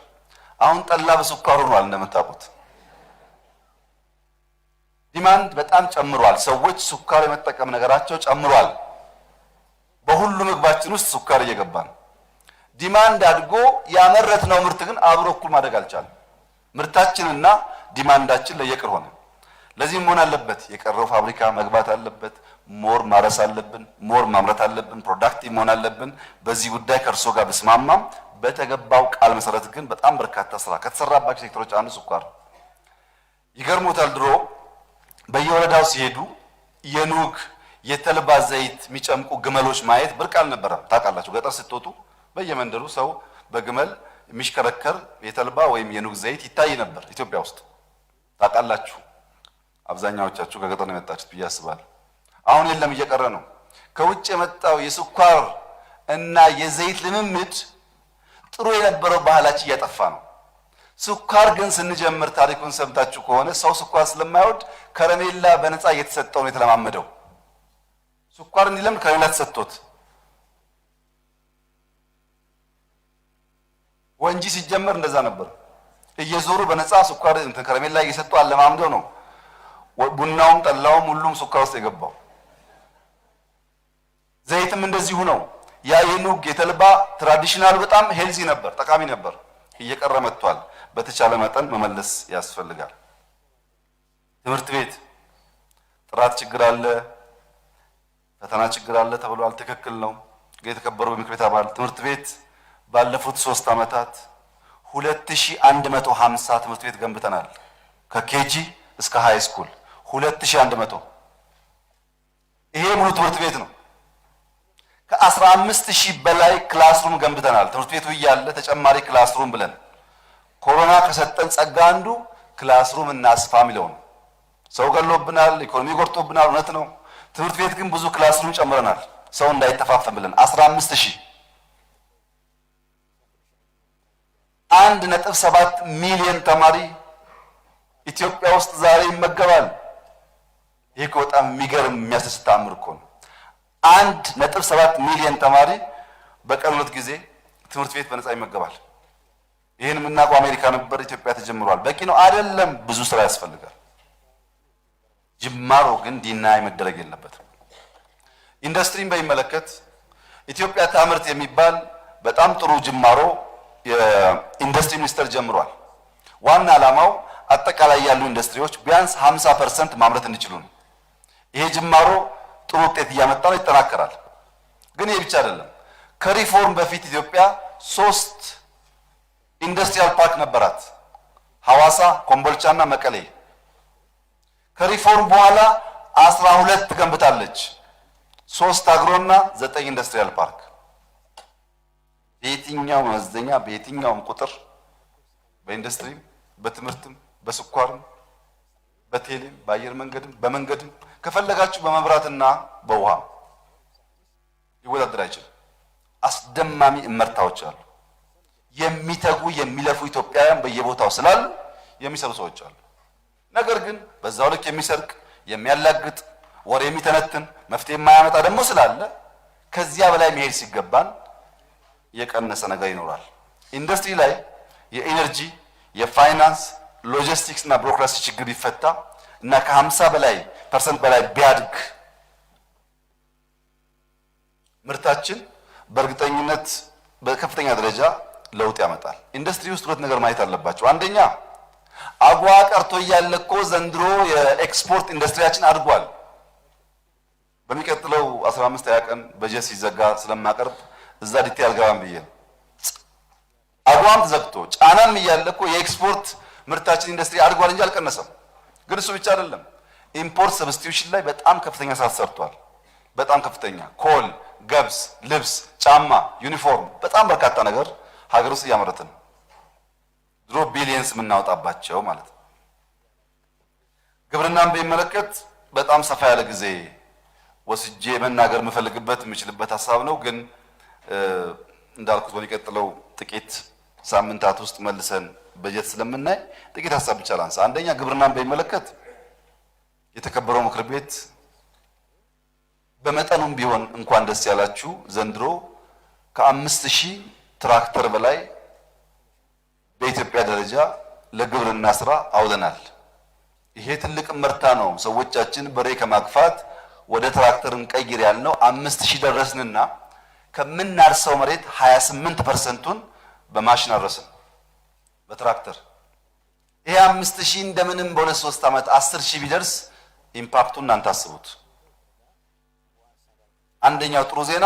አሁን ጠላ በስኳር ሆኗል እንደምታውቁት። ዲማንድ በጣም ጨምሯል። ሰዎች ሱካር የመጠቀም ነገራቸው ጨምሯል። በሁሉ ምግባችን ውስጥ ሱካር እየገባ ነው። ዲማንድ አድጎ ያመረትነው ምርት ግን አብሮ እኩል ማደግ አልቻለም። ምርታችንና ዲማንዳችን ለየቅል ሆነ። ለዚህ መሆን አለበት የቀረው ፋብሪካ መግባት አለበት። ሞር ማረስ አለብን። ሞር ማምረት አለብን። ፕሮዳክቲቭ መሆን አለብን። በዚህ ጉዳይ ከእርሶ ጋር ብስማማም በተገባው ቃል መሰረት ግን በጣም በርካታ ስራ ከተሰራባቸው ሴክተሮች አንዱ ሱካር። ይገርሞታል ድሮ በየወረዳው ሲሄዱ የኑግ የተልባ ዘይት የሚጨምቁ ግመሎች ማየት ብርቅ አልነበረም። ታውቃላችሁ፣ ገጠር ስትወጡ በየመንደሩ ሰው በግመል የሚሽከረከር የተልባ ወይም የኑግ ዘይት ይታይ ነበር ኢትዮጵያ ውስጥ። ታውቃላችሁ፣ አብዛኛዎቻችሁ ከገጠር ነው የመጣችሁት ብዬ አስባለሁ። አሁን የለም፣ እየቀረ ነው። ከውጭ የመጣው የስኳር እና የዘይት ልምምድ ጥሩ የነበረው ባህላችን እያጠፋ ነው። ስኳር ግን ስንጀምር ታሪኩን ሰምታችሁ ከሆነ ሰው ስኳር ስለማይወድ ከረሜላ በነፃ እየተሰጠው ነው የተለማመደው። ስኳር እንዲለምድ ከረሜላ ተሰጥቶት ወንጂ ሲጀመር እንደዛ ነበር። እየዞሩ በነፃ ስኳር ከረሜላ እየሰጡ አለማምደው ነው ቡናውም ጠላውም ሁሉም ስኳር ውስጥ የገባው። ዘይትም እንደዚሁ ነው። ያ የኑግ የተልባ ትራዲሽናል በጣም ሄልዚ ነበር፣ ጠቃሚ ነበር። እየቀረ መጥቷል። በተቻለ መጠን መመለስ ያስፈልጋል። ትምህርት ቤት ጥራት ችግር አለ፣ ፈተና ችግር አለ ተብሏል። ትክክል ነው። የተከበሩ ምክር ቤት አባል ትምህርት ቤት ባለፉት 3 ዓመታት 2150 ትምህርት ቤት ገንብተናል። ከኬጂ እስከ ሃይ ስኩል 2100። ይሄ ሙሉ ትምህርት ቤት ነው። ከ15000 በላይ ክላስሩም ገንብተናል። ትምህርት ቤቱ እያለ ተጨማሪ ክላስሩም ብለን ኮሮና ከሰጠን ጸጋ አንዱ ክላስሩም እናስፋ የሚለው ነው። ሰው ገሎብናል፣ ኢኮኖሚ ጎርቶብናል፣ እውነት ነው። ትምህርት ቤት ግን ብዙ ክላስሩም ጨምረናል፣ ሰው እንዳይተፋፈን ብለን 15000 1.7 ሚሊዮን ተማሪ ኢትዮጵያ ውስጥ ዛሬ ይመገባል። ይሄ በጣም የሚገርም የሚያስደስት ተአምር እኮ ነው። 1.7 ሚሊዮን ተማሪ በቀን 2 ጊዜ ትምህርት ቤት በነፃ ይመገባል። ይሄን የምናውቀው አሜሪካ ነበር፣ ኢትዮጵያ ተጀምሯል። በቂ ነው አይደለም፣ ብዙ ስራ ያስፈልጋል። ጅማሮ ግን ዲናይ መደረግ የለበትም። ኢንዱስትሪን በሚመለከት ኢትዮጵያ ታምርት የሚባል በጣም ጥሩ ጅማሮ የኢንዱስትሪ ሚኒስቴር ጀምሯል። ዋና ዓላማው አጠቃላይ ያሉ ኢንዱስትሪዎች ቢያንስ 50% ማምረት እንዲችሉ ነው። ይሄ ጅማሮ ጥሩ ውጤት እያመጣ ነው፣ ይጠናከራል። ግን ይሄ ብቻ አይደለም። ከሪፎርም በፊት ኢትዮጵያ 3 ኢንዱስትሪያል ፓርክ ነበራት፣ ሐዋሳ፣ ኮምቦልቻና መቀሌ። ከሪፎርም በኋላ 12 ገንብታለች፣ 3 አግሮና 9 ኢንዱስትሪያል ፓርክ። በየትኛው መመዘኛ በየትኛውም ቁጥር በኢንዱስትሪም በትምህርትም በስኳርም በቴሌም በአየር መንገድም በመንገድም ከፈለጋችሁ በመብራትና በውሃ ይወዳደር አይችልም። አስደማሚ እመርታዎች አሉ። የሚተጉ የሚለፉ ኢትዮጵያውያን በየቦታው ስላሉ የሚሰሩ ሰዎች አሉ። ነገር ግን በዛው ልክ የሚሰርቅ የሚያላግጥ ወሬ የሚተነትን መፍትሄ የማያመጣ ደግሞ ስላለ ከዚያ በላይ መሄድ ሲገባን የቀነሰ ነገር ይኖራል። ኢንዱስትሪ ላይ የኢነርጂ፣ የፋይናንስ፣ ሎጂስቲክስ እና ቢሮክራሲ ችግር ቢፈታ እና ከ50% በላይ ቢያድግ ምርታችን በእርግጠኝነት በከፍተኛ ደረጃ ለውጥ ያመጣል። ኢንዱስትሪ ውስጥ ሁለት ነገር ማየት አለባቸው። አንደኛ አጓ ቀርቶ እያለ እኮ ዘንድሮ የኤክስፖርት ኢንዱስትሪያችን አድጓል። በሚቀጥለው 15-20 ቀን በጀት ሲዘጋ ስለማቀርብ እዛ ዲቴል አልገባም ብዬ ነው። አጓም ተዘግቶ ጫናም እያለ እኮ የኤክስፖርት ምርታችን ኢንዱስትሪ አድጓል እንጂ አልቀነሰም። ግን እሱ ብቻ አይደለም፣ ኢምፖርት ሰብስቲዩሽን ላይ በጣም ከፍተኛ ስራ ሰርቷል። በጣም ከፍተኛ ኮል፣ ገብስ፣ ልብስ፣ ጫማ፣ ዩኒፎርም በጣም በርካታ ነገር ሀገር ውስጥ እያመረትን ድሮ ቢሊየንስ የምናወጣባቸው ማለት ነው። ግብርናን በሚመለከት በጣም ሰፋ ያለ ጊዜ ወስጄ መናገር የምፈልግበት የምችልበት ሀሳብ ነው። ግን እንዳልኩት በሚቀጥለው ጥቂት ሳምንታት ውስጥ መልሰን በጀት ስለምናይ ጥቂት ሀሳብ ብቻ ላንሳ። አንደኛ ግብርናን በሚመለከት የተከበረው ምክር ቤት በመጠኑም ቢሆን እንኳን ደስ ያላችሁ ዘንድሮ ከ5000 ትራክተር በላይ በኢትዮጵያ ደረጃ ለግብርና ስራ አውለናል። ይሄ ትልቅ ምርታ ነው። ሰዎቻችን በሬ ከማግፋት ወደ ትራክተር እንቀይር ያልነው 5000 ደረስንና ከምናርሰው መሬት 28%ን በማሽን አረስን በትራክተር። ይሄ 5000 እንደምንም በ2-3 ዓመት 10000 ቢደርስ ኢምፓክቱን እናንተ አስቡት። አንደኛው ጥሩ ዜና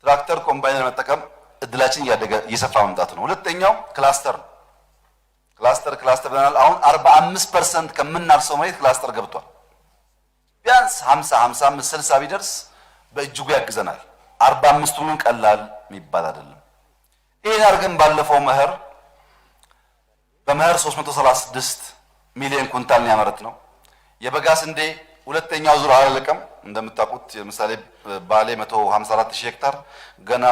ትራክተር ኮምባይነር መጠቀም እድላችን እያደገ እየሰፋ መምጣት ነው። ሁለተኛው ክላስተር ነው። ክላስተር ብለናል። አሁን 45% ከምናርሰው መሬት ክላስተር ገብቷል። ቢያንስ 50 55 60 ቢደርስ በእጅጉ ያግዘናል። 45ቱን ቀላል የሚባል አይደለም። ይሄን አድርገን ባለፈው በመኸር 336 ሚሊዮን ኩንታል ያመረት ነው። የበጋ ስንዴ ሁለተኛው ዙር አላለቀም። እንደምታውቁት ለምሳሌ ባሌ 154000 ሄክታር ገና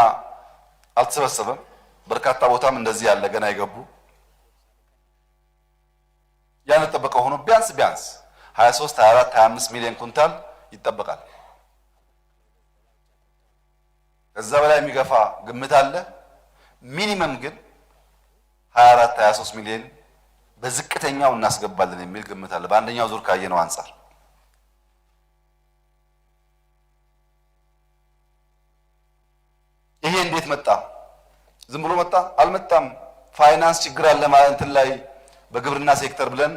አልተሰበሰበም። በርካታ ቦታም እንደዚህ ያለ ገና ይገቡ ያን ተጠበቀው ሆኖ ቢያንስ 23 24 25 ሚሊዮን ኩንታል ይጠበቃል። ከዛ በላይ የሚገፋ ግምት አለ። ሚኒመም ግን 24 23 ሚሊዮን በዝቅተኛው እናስገባለን የሚል ግምት አለ በአንደኛው ዙር ካየነው አንፃር። ይሄ እንዴት መጣ? ዝም ብሎ መጣ? አልመጣም። ፋይናንስ ችግር አለ ማለት እንትን ላይ በግብርና ሴክተር ብለን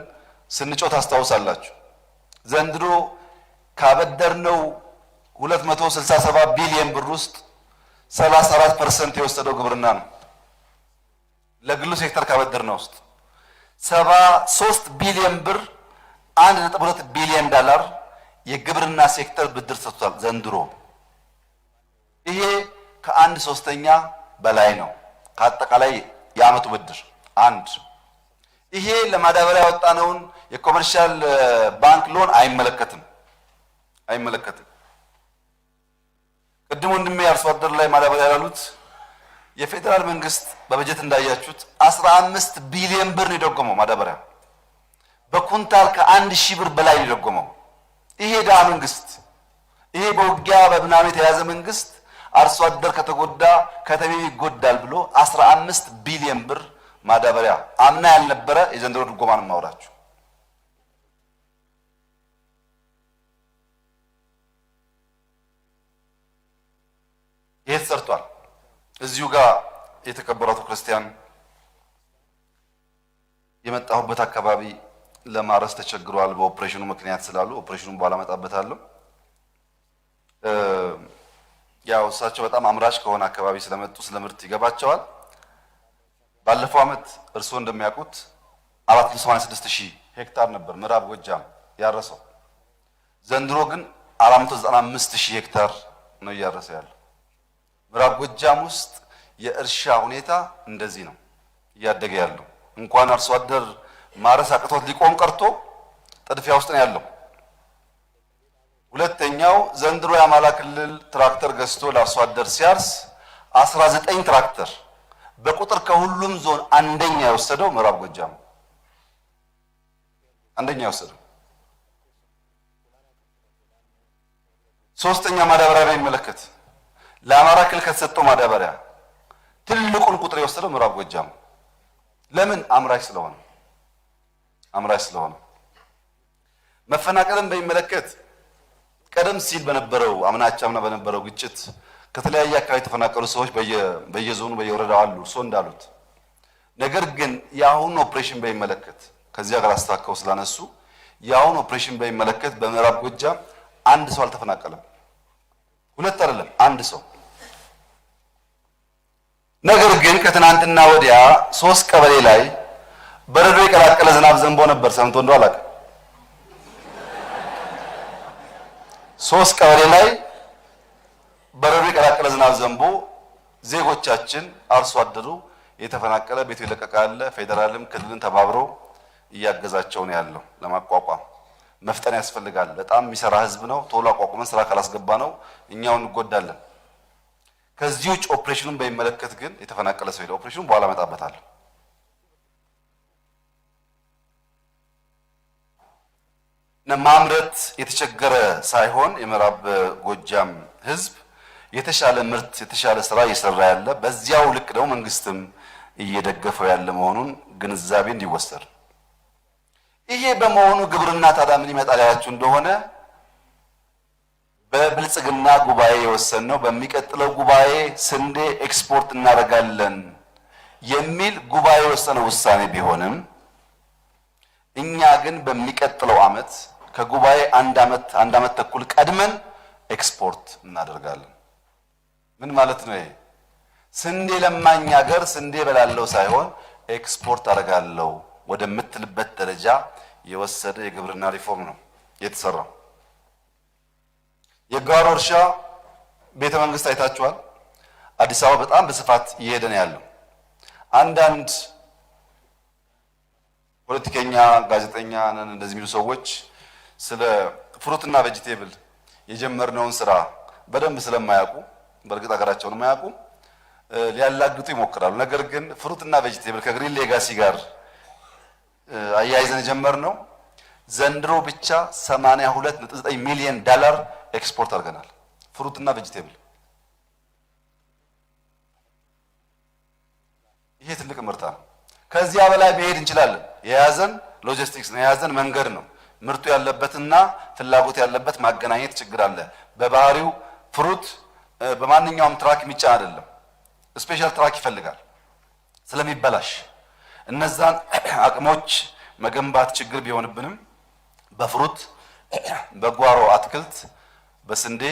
ስንጮት አስታውሳላችሁ። ዘንድሮ ካበደርነው 267 ቢሊዮን ብር ውስጥ 34% የወሰደው ግብርና ነው። ለግሉ ሴክተር ካበደርነው ውስጥ 73 ቢሊዮን ብር 1.2 ቢሊዮን ዶላር የግብርና ሴክተር ብድር ሰጥቷል ዘንድሮ። ይሄ ከ1/3 በላይ ነው ከአጠቃላይ የዓመቱ ብድር አንድ። ይሄ ለማዳበሪያ ያወጣነውን የኮመርሻል ባንክ ሎን አይመለከትም። ቅድም ወንድሜ አርሶ አደር ላይ ማዳበሪያ ያሉት የፌደራል መንግስት በበጀት እንዳያችሁት 15 ቢሊዮን ብር ነው የደጎመው ማዳበሪያ። በኩንታል ከ1000 ብር በላይ ነው የደጎመው። ይሄ ዳ መንግስት፣ ይሄ በውጊያ በምናምን የተያዘ መንግስት አርሶ አደር ከተጎዳ ከተሜ ይጎዳል ብሎ 15 ቢሊዮን ብር ማዳበሪያ አምና ያልነበረ የዘንድሮ ድጎማን ማውራችሁ። ይሄ ተሰርቷል። እዚሁ ጋር የተከበራቱ ክርስቲያን የመጣሁበት አካባቢ ለማረስ ተቸግሯል በኦፕሬሽኑ ምክንያት ስላሉ ኦፕሬሽኑን በኋላ መጣበታለሁ። ያው እሳቸው በጣም አምራች ከሆነ አካባቢ ስለመጡ ስለምርት ይገባቸዋል። ባለፈው ዓመት እርስዎ እንደሚያውቁት 486000 ሄክታር ነበር ምዕራብ ጎጃም ያረሰው። ዘንድሮ ግን 495000 ሄክታር ነው እያረሰ ያለው። ምዕራብ ጎጃም ውስጥ የእርሻ ሁኔታ እንደዚህ ነው እያደገ ያለው። እንኳን አርሶ አደር ማረስ አቅቶት ሊቆም ቀርቶ ጥድፊያ ውስጥ ነው ያለው። ሁለተኛው ዘንድሮ የአማራ ክልል ትራክተር ገዝቶ ለአርሶ አደር ሲያርስ 19 ትራክተር በቁጥር ከሁሉም ዞን አንደኛ የወሰደው ምዕራብ ጎጃም አንደኛ የወሰደው። ሶስተኛ ማዳበሪያ በሚመለከት ለአማራ ክልል ከተሰጠው ማዳበሪያ ትልቁን ቁጥር የወሰደው ምዕራብ ጎጃም። ለምን? አምራች ስለሆነ። መፈናቀልን በሚመለከት ቀደም ሲል በነበረው አምና በነበረው ግጭት ከተለያየ አካባቢ የተፈናቀሉ ሰዎች በየዞኑ በየወረዳው አሉ እርሶ እንዳሉት። ነገር ግን የአሁኑ ኦፕሬሽን በሚመለከት ከዚያ ጋር አስተካክለው ስላነሱ የአሁኑ ኦፕሬሽን በሚመለከት በምዕራብ ጎጃም አንድ ሰው አልተፈናቀለም። ሁለት አይደለም፣ አንድ ሰው። ነገር ግን ከትናንትና ወዲያ 3 ቀበሌ ላይ በረዶ የቀላቀለ ዝናብ ዘንቦ ነበር። ሰምቶ እንደው አላውቅም። 3 ቀበሌ ላይ በረዶ የቀላቀለ ዝናብ ዘንቦ ዜጎቻችን አርሶ አደሩ የተፈናቀለ ቤቱ ይለቀቃ ያለ ፌደራልም ክልልን ተባብሮ እያገዛቸው ነው ያለው። ለማቋቋም መፍጠን ያስፈልጋል። በጣም የሚሰራ ህዝብ ነው። ቶሎ አቋቁመን ስራ ካላስገባ ነው እኛው እንጎዳለን። ከዚህ ውጭ ኦፕሬሽኑን በሚመለከት ግን የተፈናቀለ ሰው የለም። ኦፕሬሽኑን በኋላ እመጣበታለሁ። ማምረት የተቸገረ ሳይሆን የምዕራብ ጎጃም ህዝብ የተሻለ ምርት የተሻለ ስራ እየሰራ ያለ፣ በዚያው ልክ ደግሞ መንግስትም እየደገፈው ያለ መሆኑን ግንዛቤ እንዲወሰድ። ይሄ በመሆኑ ግብርና ታዲያ ምን ይመጣል ያላችሁ እንደሆነ በብልጽግና ጉባኤ የወሰነው በሚቀጥለው ጉባኤ ስንዴ ኤክስፖርት እናደርጋለን የሚል ጉባኤ የወሰነው ውሳኔ ቢሆንም እኛ ግን በሚቀጥለው ዓመት ከጉባኤ አንድ ዓመት ተኩል ቀድመን ኤክስፖርት እናደርጋለን። ምን ማለት ነው? ይሄ ስንዴ ለማኝ ሀገር ስንዴ በላለው ሳይሆን ኤክስፖርት አደርጋለሁ ወደምትልበት ደረጃ የወሰደ የግብርና ሪፎርም ነው የተሰራው። የጓሮ እርሻ ቤተ መንግስት አይታችኋል። አዲስ አበባ በጣም በስፋት እየሄደ ነው ያለው። አንዳንድ ፖለቲከኛ ጋዜጠኛ ነን እንደዚህ የሚሉ ሰዎች ስለ ፍሩትና ቬጂቴብል የጀመርነውን ስራ በደንብ ስለማያውቁ በእርግጥ ሀገራቸውን የማያውቁ ሊያላግጡ ይሞክራሉ። ነገር ግን ፍሩትና ቬጂቴብል ከግሪን ሌጋሲ ጋር አያይዘን የጀመርነው ዘንድሮ ብቻ 82.9 ሚሊዮን ዶላር ኤክስፖርት አድርገናል። ፍሩትና ቬጂቴብል ይሄ ትልቅ ምርታ ነው። ከዚያ በላይ መሄድ እንችላለን። የያዘን ሎጂስቲክስ ነው፣ የያዘን መንገድ ነው። ምርቱ ያለበትና ፍላጎት ያለበት ማገናኘት ችግር አለ። በባህሪው ፍሩት በማንኛውም ትራክ የሚጫን አይደለም። ስፔሻል ትራክ ይፈልጋል ስለሚበላሽ። እነዛን አቅሞች መገንባት ችግር ቢሆንብንም በፍሩት በጓሮ አትክልት በስንዴ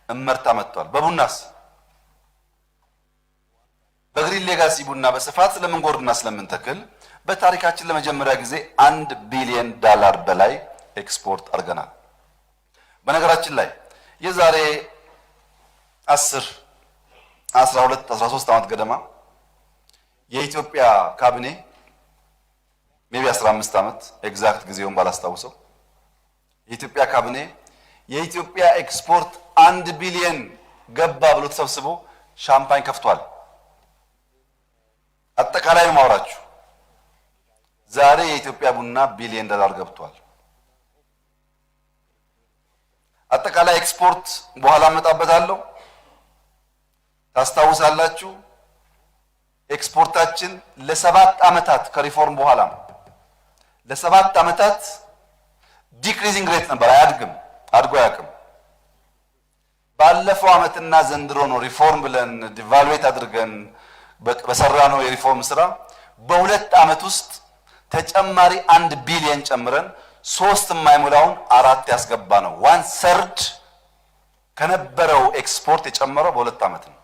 እመርታ መጥቷል። በቡናስ በግሪን ሌጋሲ ቡና በስፋት ስለምንጎርድና ስለምንተክል በታሪካችን ለመጀመሪያ ጊዜ 1 ቢሊዮን ዶላር በላይ ኤክስፖርት አድርገናል። በነገራችን ላይ የዛሬ 10 12 13 ዓመት ገደማ የኢትዮጵያ ካቢኔ ሜቢ 15 ዓመት ኤግዛክት ጊዜውን ባላስታውሰው የኢትዮጵያ ካቢኔ የኢትዮጵያ ኤክስፖርት 1 ቢሊዮን ገባ ብሎ ተሰብስቦ ሻምፓኝ ከፍቷል። አጠቃላይ ማውራችሁ ዛሬ የኢትዮጵያ ቡና ቢሊዮን ዶላር ገብቷል። አጠቃላይ ኤክስፖርት በኋላ መጣበታለሁ። ታስታውሳላችሁ ኤክስፖርታችን ለ7 ዓመታት ከሪፎርም በኋላ ለ7 ዓመታት ዲክሪዚንግ ሬት ነበር፣ አያድግም፣ አድጎ አያውቅም። ባለፈው ዓመትና ዘንድሮ ነው ሪፎርም ብለን ዲቫሉዌት አድርገን በሰራነው የሪፎርም ስራ በ2 ዓመት ውስጥ ተጨማሪ 1 ቢሊዮን ጨምረን 3 የማይሞላውን 4 ያስገባ ነው። 1/3 ከነበረው ኤክስፖርት የጨመረው በ2 ዓመት ነው።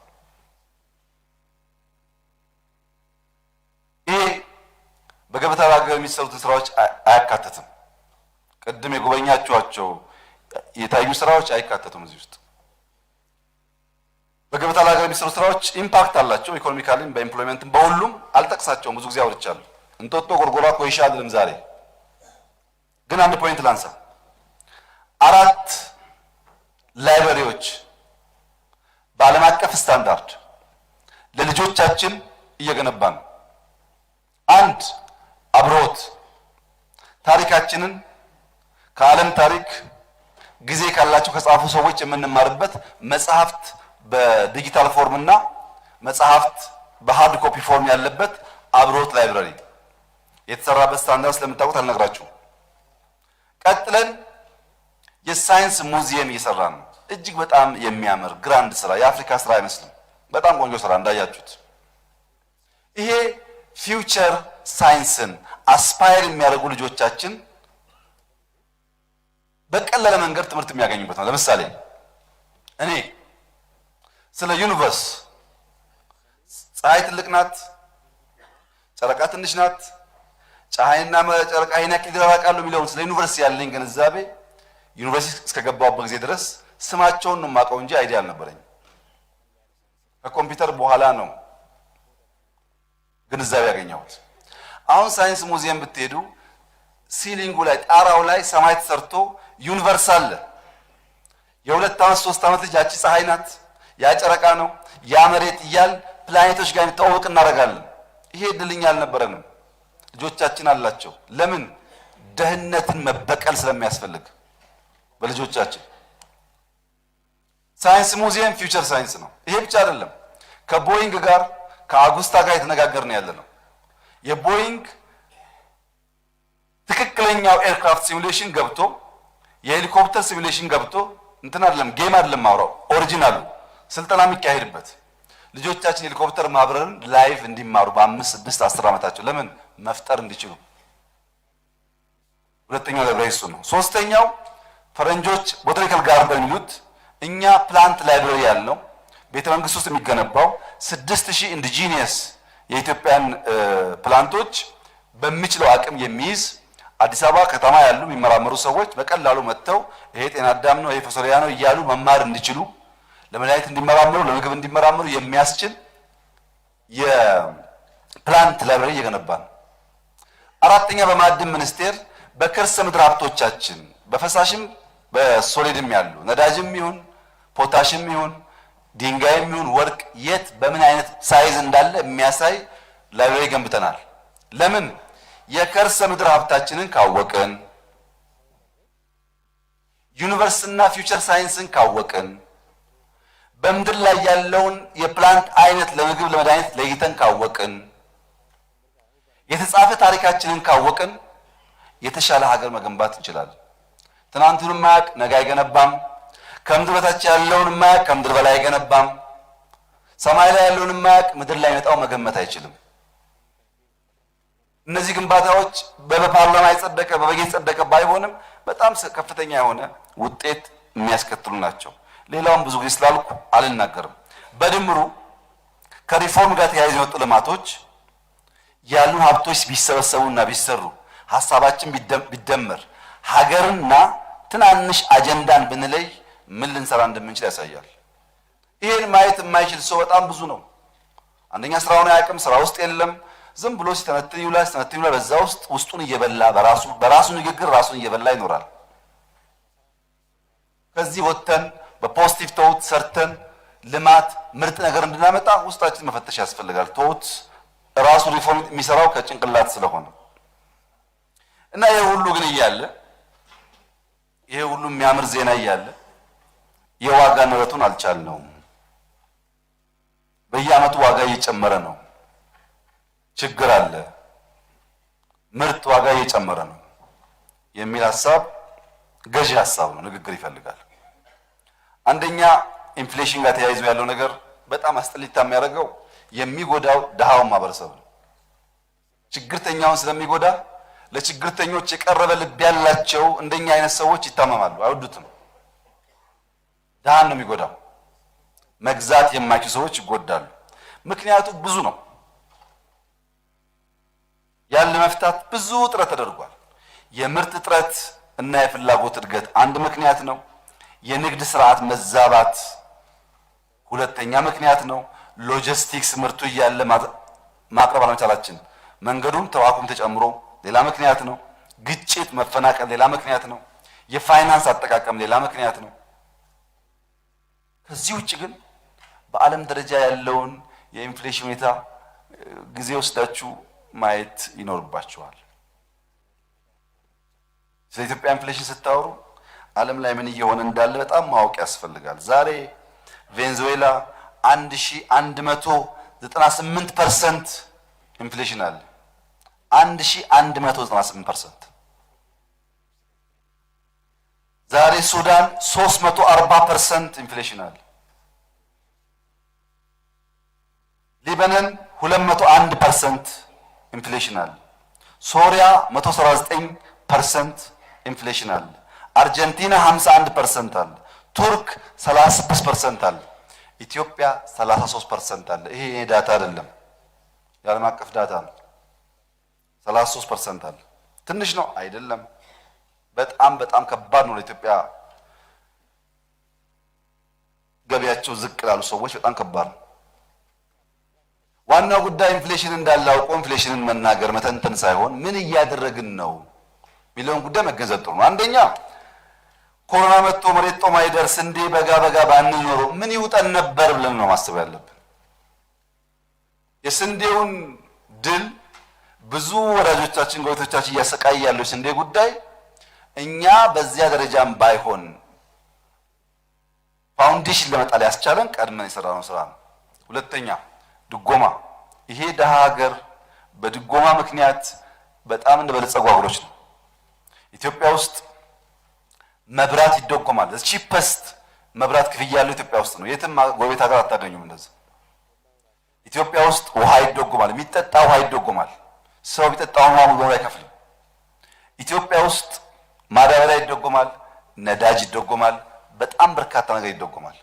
ይሄ በገበታ ለሀገር የሚሰሩትን ስራዎች አያካትትም። ቅድም የጎበኛችኋቸው የታዩ ስራዎች አይካተቱም እዚህ ውስጥ። በገበታ ለሀገር የሚሰሩ ስራዎች ኢምፓክት አላቸው፣ ኢኮኖሚካሊም በኤምፕሎይመንትም በሁሉም። አልጠቅሳቸውም፣ ብዙ ጊዜ አውርቻለሁ። እንጦጦ ጎርጎራ ኮይሻ አይደለም ዛሬ ግን አንድ ፖይንት ላንሳ። 4 ላይብረሪዎች በዓለም አቀፍ ስታንዳርድ ለልጆቻችን እየገነባን ነው። አንድ አብሮት ታሪካችንን ከዓለም ታሪክ ጊዜ ካላቸው ከጻፉ ሰዎች የምንማርበት መጽሐፍት በዲጂታል ፎርም እና መጽሐፍት በሃርድ ኮፒ ፎርም ያለበት አብሮት ላይብረሪ የተሰራበት ስታንዳርድ ስለምታውቁት አልነግራችሁም። ቀጥለን የሳይንስ ሙዚየም እየሰራን ነው። እጅግ በጣም የሚያምር ግራንድ ስራ፣ የአፍሪካ ስራ አይመስልም። በጣም ቆንጆ ስራ እንዳያችሁት። ይሄ ፊውቸር ሳይንስን አስፓየር የሚያደርጉ ልጆቻችን በቀለለ መንገድ ትምህርት የሚያገኙበት ነው። ለምሳሌ እኔ ስለ ዩኒቨርስ ፀሐይ ትልቅ ናት፣ ጨረቃ ትንሽ ናት፣ ፀሐይና ጨረቃ ይሄን ያክል ይራራቃሉ የሚለውን ስለ ዩኒቨርስ ያለኝ ግንዛቤ ዩኒቨርሲቲ እስከገባሁበት ጊዜ ድረስ ስማቸውን ነው የማውቀው እንጂ አይዲያ አልነበረኝም። ከኮምፒውተር በኋላ ነው ግንዛቤ ያገኘሁት። አሁን ሳይንስ ሙዚየም ብትሄዱ ሲሊንጉ ላይ ጣራው ላይ ሰማይ ተሰርቶ ዩኒቨርስ አለ። የሁለት ዓመት ሶስት ዓመት ልጅ ያቺ ፀሐይ ናት፣ ያ ጨረቃ ነው፣ ያ መሬት እያል ፕላኔቶች ጋር እንተዋወቅ እናደርጋለን። ይሄ እድልኛ አልነበረንም። ልጆቻችን አላቸው። ለምን? ደህንነትን መበቀል ስለሚያስፈልግ በልጆቻችን። ሳይንስ ሙዚየም ፊውቸር ሳይንስ ነው። ይሄ ብቻ አይደለም። ከቦይንግ ጋር ከአጉስታ ጋር የተነጋገርን ያለ ነው። የቦይንግ ትክክለኛው ኤርክራፍት ሲሙሌሽን ገብቶ የሄሊኮፕተር ሲሙሌሽን ገብቶ እንትን አይደለም፣ ጌም አይደለም፣ ማውራው ኦሪጂናሉ ስልጠና የሚካሄድበት ልጆቻችን ሄሊኮፕተር ማብረርን ላይቭ እንዲማሩ በ5፣ 6፣ 10 ዓመታቸው ለምን መፍጠር እንዲችሉ። ሁለተኛው ላይብራሪ እሱ ነው። ሶስተኛው ፈረንጆች ቦታኒካል ጋርደን የሚሉት እኛ ፕላንት ላይብራሪ ያልነው ቤተ መንግስት ውስጥ የሚገነባው 6000 ኢንዲጂኒየስ የኢትዮጵያን ፕላንቶች በሚችለው አቅም የሚይዝ አዲስ አበባ ከተማ ያሉ የሚመራመሩ ሰዎች በቀላሉ መጥተው ይሄ ጤና አዳም ነው፣ ይሄ ፈሶሊያ ነው እያሉ መማር እንዲችሉ፣ ለመድኃኒት እንዲመራመሩ፣ ለምግብ እንዲመራመሩ የሚያስችል የፕላንት ላይብራሪ እየገነባ ነው። አራተኛ በማዕድን ሚኒስቴር በከርሰ ምድር ሀብቶቻችን በፈሳሽም በሶሊድም ያሉ ነዳጅም ይሁን ፖታሽም ይሁን ድንጋይም ይሁን ወርቅ የት በምን አይነት ሳይዝ እንዳለ የሚያሳይ ላይብራሪ ገንብተናል። ለምን? የከርሰ ምድር ሀብታችንን ካወቅን፣ ዩኒቨርስና ፊውቸር ሳይንስን ካወቅን፣ በምድር ላይ ያለውን የፕላንት አይነት ለምግብ ለመድኃኒት ለይተን ካወቅን፣ የተጻፈ ታሪካችንን ካወቅን የተሻለ ሀገር መገንባት እንችላለን። ትናንቱን ማያቅ ነገ አይገነባም። ከምድር በታች ያለውን ማያቅ ከምድር በላይ አይገነባም። ሰማይ ላይ ያለውን ማያቅ ምድር ላይ መጣው መገመት አይችልም። እነዚህ ግንባታዎች በፓርላማ የጸደቀ በበጌ የጸደቀ ባይሆንም በጣም ከፍተኛ የሆነ ውጤት የሚያስከትሉ ናቸው። ሌላውን ብዙ ጊዜ ስላልኩ አልናገርም። በድምሩ ከሪፎርም ጋር ተያይዘው የወጡ ልማቶች ያሉን ሀብቶች ቢሰበሰቡና ቢሰሩ ሐሳባችን ቢደመር ሀገርና ትናንሽ አጀንዳን ብንለይ ምን ልንሰራ እንደምንችል ያሳያል። ይሄን ማየት የማይችል ሰው በጣም ብዙ ነው። አንደኛ ስራውን አያውቅም፣ ስራ ውስጥ የለም። ዝም ብሎ ሲተነትን ይውላል፣ በዛ ውስጥ ውስጡን እየበላ በራሱ ንግግር ራሱን እየበላ ይኖራል። ከዚህ ወጥተን በፖዚቲቭ ተውት ሰርተን ልማት ምርጥ ነገር እንድናመጣ ውስጣችን መፈተሽ ያስፈልጋል። ተውት ራሱ ሪፎርም የሚሰራው ከጭንቅላት ስለሆነ እና ይሄ ሁሉ ግን እያለ ይሄ ሁሉ የሚያምር ዜና እያለ የዋጋ ንረቱን አልቻልነውም። በየዓመቱ ዋጋ እየጨመረ ነው። ችግር አለ። ምርት ዋጋ እየጨመረ ነው የሚል ሐሳብ ገዢ ሐሳብ ነው። ንግግር ይፈልጋል። አንደኛ ኢንፍሌሽን ጋር ተያይዞ ያለው ነገር በጣም አስጠሊታ የሚያደርገው የሚጎዳው ድሃውን ማህበረሰብ ነው። ችግርተኛውን ስለሚጎዳ ለችግርተኞች የቀረበ ልብ ያላቸው እንደኛ አይነት ሰዎች ይታመማሉ፣ አይወዱትም። ድሃን ነው የሚጎዳው። መግዛት የማይችሉ ሰዎች ይጎዳሉ። ምክንያቱ ብዙ ነው። ያን ለመፍታት ብዙ ጥረት ተደርጓል። የምርት እጥረት እና የፍላጎት እድገት አንድ ምክንያት ነው። የንግድ ስርዓት መዛባት ሁለተኛ ምክንያት ነው። ሎጂስቲክስ ምርቱ እያለ ማቅረብ አለመቻላችን፣ መንገዱም ተዋኩም ተጨምሮ ሌላ ምክንያት ነው። ግጭት፣ መፈናቀል ሌላ ምክንያት ነው። የፋይናንስ አጠቃቀም ሌላ ምክንያት ነው። ከዚህ ውጭ ግን በዓለም ደረጃ ያለውን የኢንፍሌሽን ሁኔታ ጊዜ ወስዳችሁ ማየት ይኖርባችኋል። ስለ ኢትዮጵያ ኢንፍሌሽን ስታወሩ ዓለም ላይ ምን እየሆነ እንዳለ በጣም ማወቅ ያስፈልጋል። ዛሬ ቬንዙዌላ 1198% ኢንፍሌሽን አለ። 1198%። ዛሬ ሱዳን 340% ኢንፍሌሽን አለ። ሊባኖን 201% ኢንፍሌሽን አለ። ሶሪያ 179% ኢንፍሌሽን አለ። አርጀንቲና 51% አለ። ቱርክ 36% አለ። ኢትዮጵያ 33% አለ። ይሄ የኔ ዳታ አይደለም፣ የዓለም አቀፍ ዳታ ነው። 33% አለ። ትንሽ ነው አይደለም፣ በጣም በጣም ከባድ ነው ለኢትዮጵያ። ገቢያቸው ዝቅ ላሉ ሰዎች በጣም ከባድ ነው። ዋናው ጉዳይ ኢንፍሌሽን እንዳለ አውቆ ኢንፍሌሽንን መናገር መተንተን ሳይሆን ምን እያደረግን ነው ሚሊዮን ጉዳይ መገንዘብ ጥሩ ነው። አንደኛ ኮሮና መጥቶ መሬት ጦም አይደርስ እንዴ በጋ ባንል ኖሮ ምን ይውጠን ነበር ብለን ነው ማሰብ ያለብን። የስንዴውን ድል ብዙ ወዳጆቻችን ጎረቤቶቻችን እያሰቃየ ያለው ስንዴ ጉዳይ እኛ በዚያ ደረጃም ባይሆን ፋውንዴሽን ለመጣል ያስቻለን ቀድመን የሰራነው ስራ ነው። ሁለተኛ ድጎማ። ይሄ ደሃ ሀገር በድጎማ ምክንያት በጣም እንደበለጸጉ ሀገሮች ነው። ኢትዮጵያ ውስጥ መብራት ይደጎማል። ቺፐስት መብራት ክፍያ ያለው ኢትዮጵያ ውስጥ ነው። የትም ጎረቤት ሀገር አታገኙም እንደዚህ። ኢትዮጵያ ውስጥ ውሃ ይደጎማል፣ የሚጠጣ ውሃ ይደጎማል። ሰው ቢጠጣው ውሃ ሙሉ አይከፍልም። ኢትዮጵያ ውስጥ ማዳበሪያ ይደጎማል፣ ነዳጅ ይደጎማል፣ በጣም በርካታ ነገር ይደጎማል።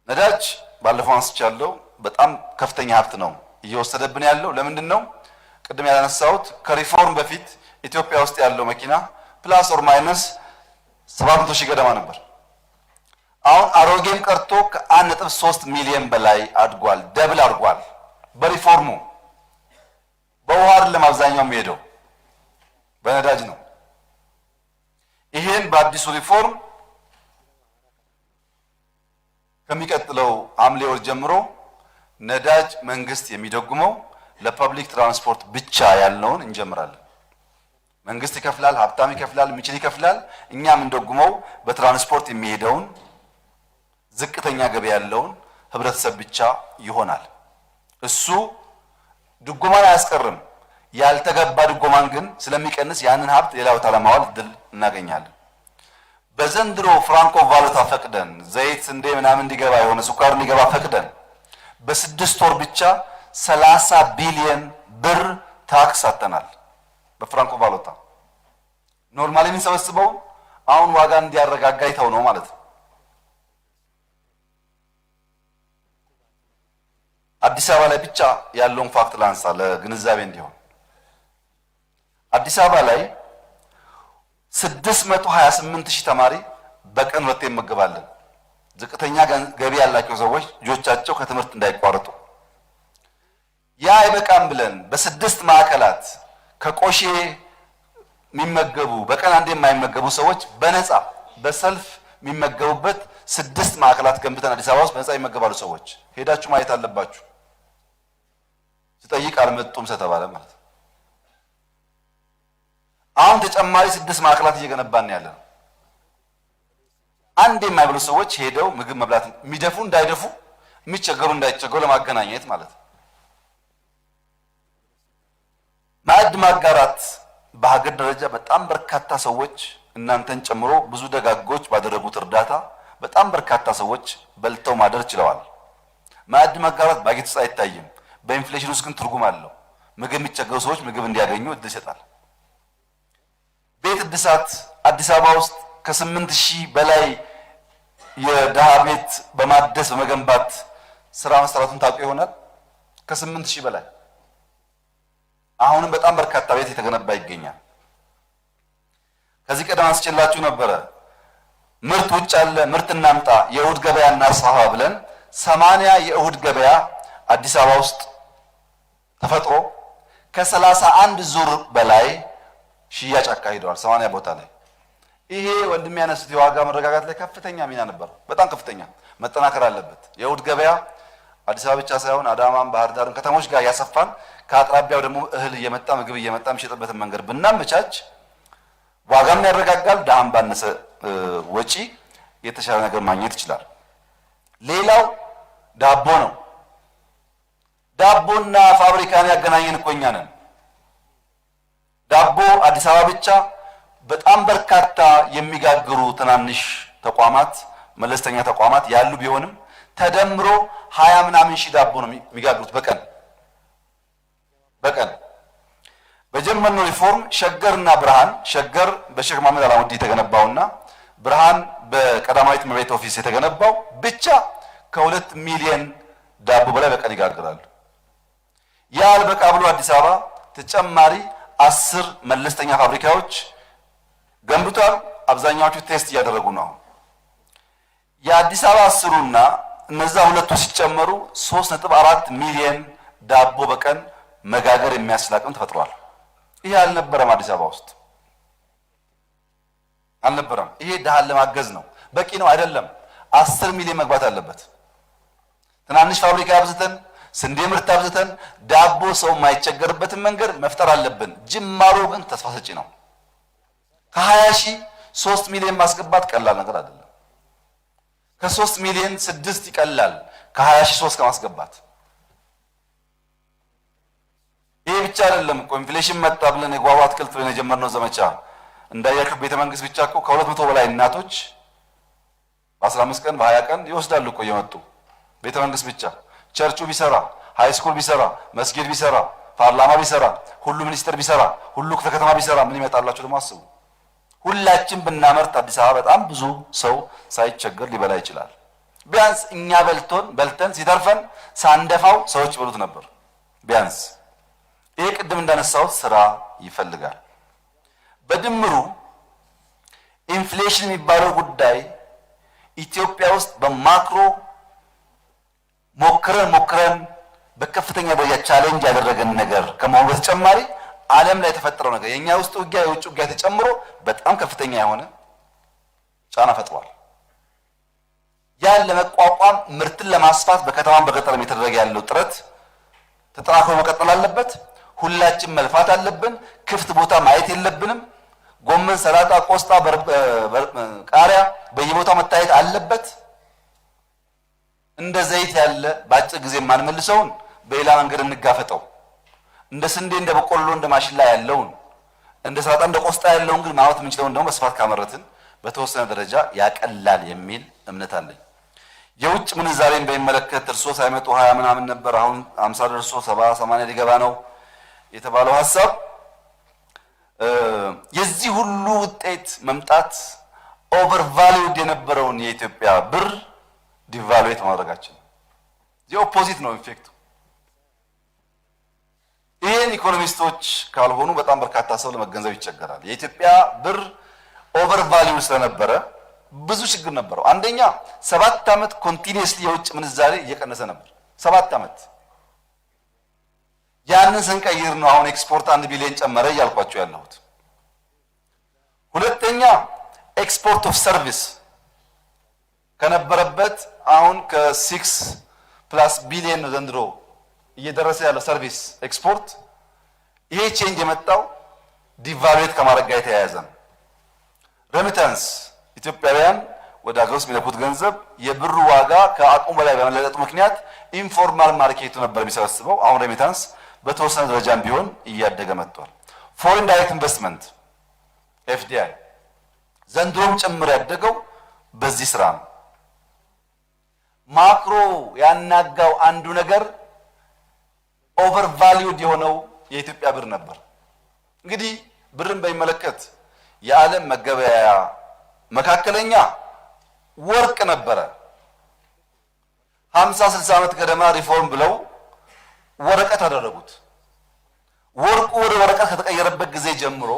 ነዳጅ ባለፈው አንስቻለሁ፣ በጣም ከፍተኛ ሀብት ነው እየወሰደብን ያለው። ለምንድን ነው? ቅድም ያነሳሁት ከሪፎርም በፊት ኢትዮጵያ ውስጥ ያለው መኪና ፕላስ ኦር ማይነስ 700 ሺህ ገደማ ነበር። አሁን አሮጌም ቀርቶ ከ1.3 ሚሊዮን በላይ አድጓል፣ ደብል አድጓል። በሪፎርሙ በውሃ አይደለም አብዛኛው የሚሄደው በነዳጅ ነው። ይሄን በአዲሱ ሪፎርም ከሚቀጥለው ሐምሌ ወር ጀምሮ ነዳጅ መንግስት የሚደጉመው ለፐብሊክ ትራንስፖርት ብቻ ያልነውን እንጀምራለን። መንግስት ይከፍላል፣ ሀብታም ይከፍላል፣ የሚችል ይከፍላል። እኛ የምንደጉመው በትራንስፖርት የሚሄደውን ዝቅተኛ ገቢ ያለውን ህብረተሰብ ብቻ ይሆናል። እሱ ድጎማን አያስቀርም፣ ያልተገባ ድጎማን ግን ስለሚቀንስ ያንን ሀብት ሌላ ቦታ ለማዋል እድል እናገኛለን። በዘንድሮ ፍራንኮ ቫሉታ ፈቅደን ዘይት እንደ ምናምን እንዲገባ የሆነ ስኳር እንዲገባ ፈቅደን በ6 ወር ብቻ 30 ቢሊዮን ብር ታክስ አተናል። በፍራንኮ ቫሉታ ኖርማሊ የምንሰበስበው አሁን ዋጋ እንዲያረጋጋ ይተው ነው ማለት ነው። አዲስ አበባ ላይ ብቻ ያለውን ፋክት ላንሳ ለግንዛቤ እንዲሆን። አዲስ አበባ ላይ 628,000 ተማሪ በቀን ሁለቴ ይመገባለን። ዝቅተኛ ገቢ ያላቸው ሰዎች ልጆቻቸው ከትምህርት እንዳይቋረጡ። ያ አይበቃም ብለን በ6 ማዕከላት ከቆሼ የሚመገቡ በቀን አንዴ የማይመገቡ ሰዎች በነፃ በሰልፍ የሚመገቡበት 6 ማዕከላት ገንብተን አዲስ አበባ ውስጥ በነፃ ይመገባሉ ሰዎች። ሄዳችሁ ማየት አለባችሁ። ስጠይቅ አልመጡም ስለተባለ ማለት ነው። አሁን ተጨማሪ 6 ማዕከላት እየገነባን ያለነው አንዴ የማይበሉ ሰዎች ሄደው ምግብ መብላት የሚደፉ እንዳይደፉ የሚቸገሩ እንዳይቸገሩ ለማገናኘት ማለት ነው። ማዕድ ማጋራት በሀገር ደረጃ በጣም በርካታ ሰዎች እናንተን ጨምሮ ብዙ ደጋጎች ባደረጉት እርዳታ በጣም በርካታ ሰዎች በልተው ማደር ችለዋል። ማዕድ ማጋራት ባጌት ውስጥ አይታይም፣ በኢንፍሌሽን ውስጥ ግን ትርጉም አለው። ምግብ የሚቸገሩ ሰዎች ምግብ እንዲያገኙ እድል ይሰጣል። ቤት እድሳት አዲስ አበባ ውስጥ ከ8,000 በላይ የድሃ ቤት በማደስ በመገንባት ስራ መሰራቱን ታውቁ ይሆናል። ከ8,000 በላይ አሁንም በጣም በርካታ ቤት የተገነባ ይገኛል። ከዚህ ቀደም አስጨላችሁ ነበረ። ምርት ውጭ አለ፣ ምርት እናምጣ፣ የእሁድ ገበያ እናስፋፋ ብለን 80 የእሁድ ገበያ አዲስ አበባ ውስጥ ተፈጥሮ ከ31 ዙር በላይ ሽያጭ አካሂደዋል 80 ቦታ ላይ። ይሄ ወንድም ያነሱት የዋጋ መረጋጋት ላይ ከፍተኛ ሚና ነበር፣ በጣም ከፍተኛ፣ መጠናከር አለበት። የእሁድ ገበያ አዲስ አበባ ብቻ ሳይሆን አዳማም፣ ባህር ዳርም ከተሞች ጋር ያሰፋን ከአቅራቢያው ደግሞ እህል እየመጣ ምግብ እየመጣ የሚሸጥበትን መንገድ ብናመቻች ዋጋም ያረጋጋል፣ ድሃም ባነሰ ወጪ የተሻለ ነገር ማግኘት ይችላል። ሌላው ዳቦ ነው። ዳቦና ፋብሪካን ያገናኘን እኮ እኛ ነን። ዳቦ አዲስ አበባ ብቻ በጣም በርካታ የሚጋግሩ ትናንሽ ተቋማት፣ መለስተኛ ተቋማት ያሉ ቢሆንም ተደምሮ 20 ምናምን ሺህ ዳቦ ነው የሚጋግሩት በቀን። በጀመርነው ሪፎርም ሸገርና ብርሃን፣ ሸገር በሼክ መሐመድ አላሙዲ የተገነባውና ብርሃን በቀዳማዊት እመቤት ኦፊስ የተገነባው ብቻ ከ2 ሚሊዮን ዳቦ በላይ በቀን ይጋግራሉ። ያ አልበቃ ብሎ አዲስ አበባ ተጨማሪ 10 መለስተኛ ፋብሪካዎች ገንብቷል። አብዛኛዎቹ ቴስት እያደረጉ ነው። የአዲስ አበባ 10ና እነዛ ሁለቱ ሲጨመሩ 3.4 ሚሊዮን ዳቦ በቀን መጋገር የሚያስችል አቅም ተፈጥሯል። ይሄ አልነበረም፣ አዲስ አበባ ውስጥ አልነበረም። ይሄ ድሃን ለማገዝ ነው። በቂ ነው አይደለም። 10 ሚሊዮን መግባት አለበት። ትናንሽ ፋብሪካ አብዝተን ስንዴ ምርት አብዝተን ዳቦ ሰው የማይቸገርበትን መንገድ መፍጠር አለብን። ጅማሮ ግን ተስፋ ሰጪ ነው። ከ20 ሺህ 3 ሚሊዮን ማስገባት ቀላል ነገር አይደለም። ከ3 ሚሊዮን 6 ይቀላል ከ20 ሺህ 3 ከማስገባት። ይሄ ብቻ አይደለም እኮ ኢንፍሌሽን መጣ ብለን የጓሮ አትክልት ብለን የጀመርነው ዘመቻ እንዳያችሁ ቤተ መንግስት ብቻ እኮ ከ200 በላይ እናቶች በ15 ቀን በ20 ቀን ይወስዳሉ እኮ እየመጡ ቤተ መንግስት ብቻ። ቸርቹ ቢሰራ፣ ሃይ ስኩል ቢሰራ፣ መስጊድ ቢሰራ፣ ፓርላማ ቢሰራ፣ ሁሉ ሚኒስተር ቢሰራ፣ ሁሉ ክፍለ ከተማ ቢሰራ ምን ይመጣላችሁ ደግሞ አስቡ። ሁላችን ብናመርት አዲስ አበባ በጣም ብዙ ሰው ሳይቸገር ሊበላ ይችላል። ቢያንስ እኛ በልተን ሲተርፈን ሳንደፋው ሰዎች ይበሉት ነበር ቢያንስ። ይሄ ቅድም እንዳነሳሁት ስራ ይፈልጋል። በድምሩ ኢንፍሌሽን የሚባለው ጉዳይ ኢትዮጵያ ውስጥ በማክሮ ሞክረን በከፍተኛ ደረጃ ቻሌንጅ ያደረገን ነገር ከመሆኑ በተጨማሪ ዓለም ላይ የተፈጠረው ነገር የኛ ውስጥ ውጊያ የውጭ ውጊያ ተጨምሮ በጣም ከፍተኛ የሆነ ጫና ፈጥሯል። ያን ለመቋቋም ምርትን ለማስፋት በከተማም በገጠርም የተደረገ ያለው ጥረት ተጠናክሮ መቀጠል አለበት። ሁላችን መልፋት አለብን። ክፍት ቦታ ማየት የለብንም። ጎመን፣ ሰላጣ፣ ቆስጣ፣ ቃሪያ በየቦታው መታየት አለበት። እንደ ዘይት ያለ በአጭር ጊዜ የማንመልሰውን በሌላ መንገድ እንጋፈጠው። እንደ ስንዴ፣ እንደ በቆሎ፣ እንደ ማሽላ ያለውን እንደ ሰላጣ፣ እንደ ቆስጣ ያለውን ግን ማምረት የምንችለውን ደግሞ በስፋት ካመረትን በተወሰነ ደረጃ ያቀላል የሚል እምነት አለኝ። የውጭ ምንዛሬን በሚመለከት እርሶ ሳይመጡ 20 ምናምን ነበር፣ አሁን 50 ደርሶ 70 80 ሊገባ ነው የተባለው ሐሳብ የዚህ ሁሉ ውጤት መምጣት ኦቨር ቫልዩድ የነበረውን የኢትዮጵያ ብር ዲቫሉዌት ማድረጋችን የኦፖዚት ነው ኢፌክቱ። ይሄን ኢኮኖሚስቶች ካልሆኑ በጣም በርካታ ሰው ለመገንዘብ ይቸገራል። የኢትዮጵያ ብር ኦቨር ቫልዩ ስለነበረ ብዙ ችግር ነበረው። አንደኛ 7 ዓመት ኮንቲኒየስሊ የውጭ ምንዛሬ እየቀነሰ ነበር። 7 ዓመት ያንን ስንቀይር ነው አሁን ኤክስፖርት 1 ቢሊዮን ጨመረ እያልኳቸው ያለሁት። ሁለተኛ ኤክስፖርት ኦፍ ሰርቪስ ከነበረበት አሁን ከ6+ ቢሊዮን ነው ዘንድሮ እየደረሰ ያለው ሰርቪስ ኤክስፖርት። ይሄ ቼንጅ የመጣው ዲቫሉዌት ከማድረግ ጋር የተያያዘ ነው። ሬሚታንስ ኢትዮጵያውያን ወደ ሀገር ውስጥ የሚለኩት ገንዘብ የብሩ ዋጋ ከአቅሙ በላይ በመለጠጡ ምክንያት ኢንፎርማል ማርኬቱ ነበር የሚሰበስበው። አሁን ሬሚታንስ በተወሰነ ደረጃም ቢሆን እያደገ መጥቷል። ፎሬን ዳይሬክት ኢንቨስትመንት ኤፍዲአይ ዘንድሮም ጭምር ያደገው በዚህ ስራ ነው። ማክሮ ያናጋው አንዱ ነገር ኦቨር ቫልዩድ የሆነው የኢትዮጵያ ብር ነበር። እንግዲህ ብርን በሚመለከት የዓለም መገበያያ መካከለኛ ወርቅ ነበረ። 50-60 ዓመት ገደማ ሪፎርም ብለው ወረቀት አደረጉት። ወርቁ ወደ ወረቀት ከተቀየረበት ጊዜ ጀምሮ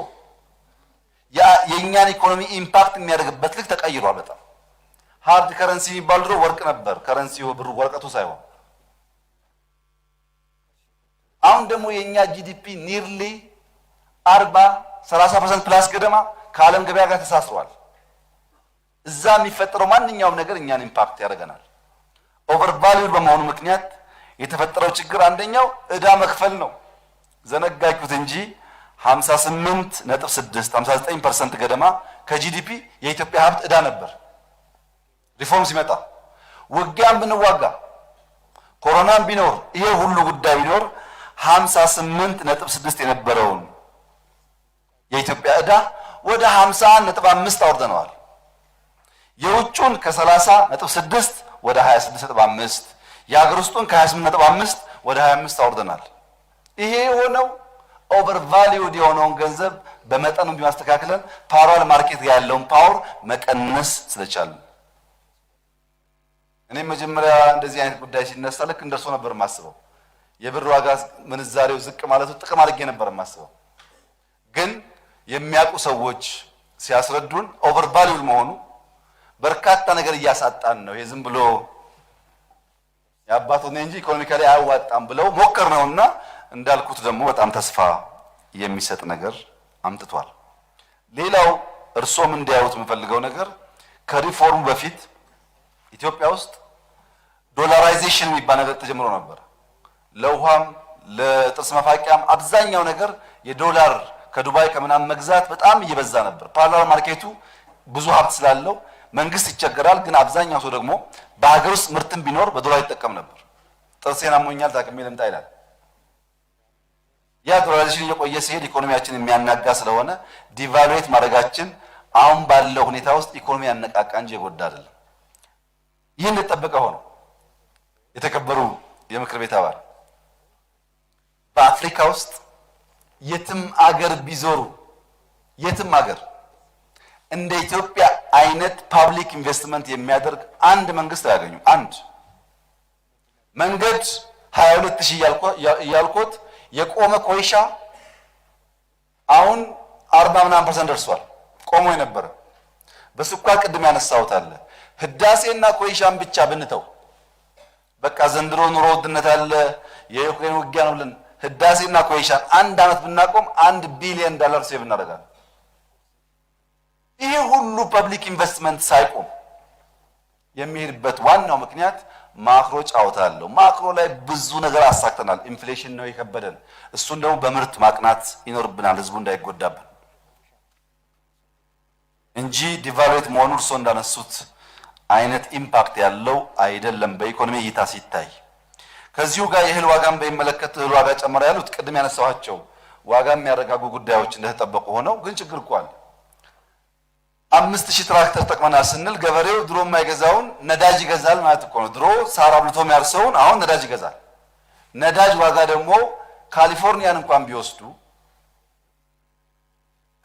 የእኛን ኢኮኖሚ ኢምፓክት የሚያደርግበት ልክ ተቀይሯል። በጣም ሃርድ ከረንሲ የሚባል ድሮ ወርቅ ነበር፣ ከረንሲው ብሩ ወረቀቱ ሳይሆን። አሁን ደግሞ የኛ ጂዲፒ ኒርሊ 40-30% ፕላስ ገደማ ከዓለም ገበያ ጋር ተሳስሯል። እዛ የሚፈጠረው ማንኛውም ነገር እኛን ኢምፓክት ያደርገናል። ኦቨር ቫልዩድ በመሆኑ ምክንያት የተፈጠረው ችግር አንደኛው ዕዳ መክፈል ነው። ዘነጋችሁት እንጂ 58.6 59% ገደማ ከጂዲፒ የኢትዮጵያ ሀብት ዕዳ ነበር። ሪፎርም ሲመጣ ውጊያም ብንዋጋ ኮሮናም ቢኖር ይሄ ሁሉ ጉዳይ ቢኖር 58.6 የነበረውን የኢትዮጵያ ዕዳ ወደ 51.5 አውርደነዋል። የውጩን ከ30.6 ወደ 26.5 የሀገር ውስጡን ከ28.5 ወደ 25 አውርደናል። ይሄ የሆነው ኦቨር ቫልዩድ የሆነውን ገንዘብ በመጠኑ ቢማስተካከለን ፓራል ማርኬት ያለውን ፓወር መቀነስ ስለቻለን። እኔ መጀመሪያ እንደዚህ አይነት ጉዳይ ሲነሳ ልክ እንደርሶ ነበር የማስበው። የብር ዋጋ ምንዛሬው ዝቅ ማለቱ ጥቅም አድርጌ ነበር የማስበው። ግን የሚያውቁ ሰዎች ሲያስረዱን ኦቨር ቫልዩድ መሆኑ በርካታ ነገር እያሳጣን ነው። ይሄ ዝም ብሎ ያባቱ ነው እንጂ ኢኮኖሚካሊ አያዋጣም ብለው ሞከር ነውና እንዳልኩት ደግሞ በጣም ተስፋ የሚሰጥ ነገር አምጥቷል። ሌላው እርሶም እንዲያዩት የምፈልገው ነገር ከሪፎርሙ በፊት ኢትዮጵያ ውስጥ ዶላራይዜሽን የሚባል ነገር ተጀምሮ ነበር። ለውሃም ለጥርስ መፋቂያም አብዛኛው ነገር የዶላር ከዱባይ ከምናምን መግዛት በጣም እየበዛ ነበር። ፓራላል ማርኬቱ ብዙ ሀብት ስላለው መንግስት ይቸገራል፣ ግን አብዛኛው ሰው ደግሞ በሀገር ውስጥ ምርትም ቢኖር በዶላር ይጠቀም ነበር። ጥርሴን አሞኛል ታክሜ ልምጣ ይላል። ያ ዶላራይዜሽን እየቆየ ሲሄድ ኢኮኖሚያችን የሚያናጋ ስለሆነ ዲቫሉዌት ማድረጋችን አሁን ባለው ሁኔታ ውስጥ ኢኮኖሚ ያነቃቃ እንጂ የጎዳ አይደለም። ይህን እንደተጠበቀ ሆኖ የተከበሩ የምክር ቤት አባል በአፍሪካ ውስጥ የትም አገር ቢዞሩ የትም አገር እንደ ኢትዮጵያ አይነት ፓብሊክ ኢንቨስትመንት የሚያደርግ አንድ መንግስት አያገኙም። አንድ መንገድ 22000 እያልኩት የቆመ ኮይሻ አሁን 40% ደርሷል። ቆሞ የነበረ በስኳር ቅድም ያነሳሁት አለ። ህዳሴና ኮይሻን ብቻ ብንተው በቃ ዘንድሮ ኑሮ ውድነት አለ የዩክሬን ውጊያ ነው ብለን ህዳሴና ኮይሻን አንድ አመት ብናቆም $1 ቢሊዮን ሴቭ እናደርጋለን። ይሄ ሁሉ ፐብሊክ ኢንቨስትመንት ሳይቆም የሚሄድበት ዋናው ምክንያት ማክሮ ጫውታ አለው። ማክሮ ላይ ብዙ ነገር አሳክተናል። ኢንፍሌሽን ነው የከበደን። እሱን ደግሞ በምርት ማቅናት ይኖርብናል ህዝቡ እንዳይጎዳብን እንጂ ዲቫሉዌት መሆኑ እርሶ እንዳነሱት አይነት ኢምፓክት ያለው አይደለም በኢኮኖሚ እይታ ሲታይ። ከዚሁ ጋር የእህል ዋጋን በሚመለከት እህል ዋጋ ጨመረ ያሉት ቅድም ያነሳኋቸው ዋጋ የሚያረጋጉ ጉዳዮች እንደተጠበቁ ሆነው ግን ችግር እኮ አለ። 5000 ትራክተር ተጠቅመናል ስንል ገበሬው ድሮ የማይገዛውን ነዳጅ ይገዛል ማለት እኮ ነው። ድሮ ሳር አብልቶ የሚያርሰውን አሁን ነዳጅ ይገዛል። ነዳጅ ዋጋ ደግሞ ካሊፎርኒያን እንኳን ቢወስዱ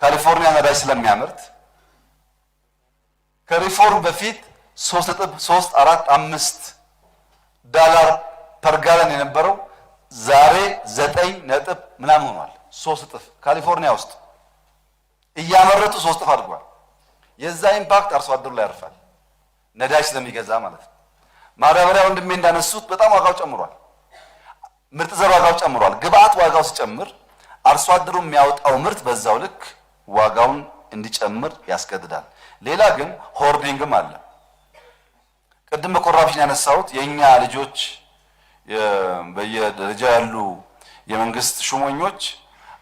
ካሊፎርኒያ ነዳጅ ስለሚያመርት ከሪፎርም በፊት $3.345 ፐር ጋለን የነበረው ዛሬ 9 ነጥብ ምናምን ሆኗል። 3 እጥፍ ካሊፎርኒያ ውስጥ እያመረቱ 3 እጥፍ አድጓል። የዛ ኢምፓክት አርሶ አደሩ ላይ ያርፋል፣ ነዳጅ ስለሚገዛ ማለት ነው። ማዳበሪያ ወንድሜ እንዳነሱት በጣም ዋጋው ጨምሯል። ምርጥ ዘር ዋጋው ጨምሯል። ግብአት ዋጋው ሲጨምር አርሶ አደሩ የሚያወጣው ምርት በዛው ልክ ዋጋውን እንዲጨምር ያስገድዳል። ሌላ ግን ሆርዲንግም አለ። ቅድም በኮራፕሽን ያነሳሁት የኛ ልጆች በየደረጃ ያሉ የመንግስት ሹመኞች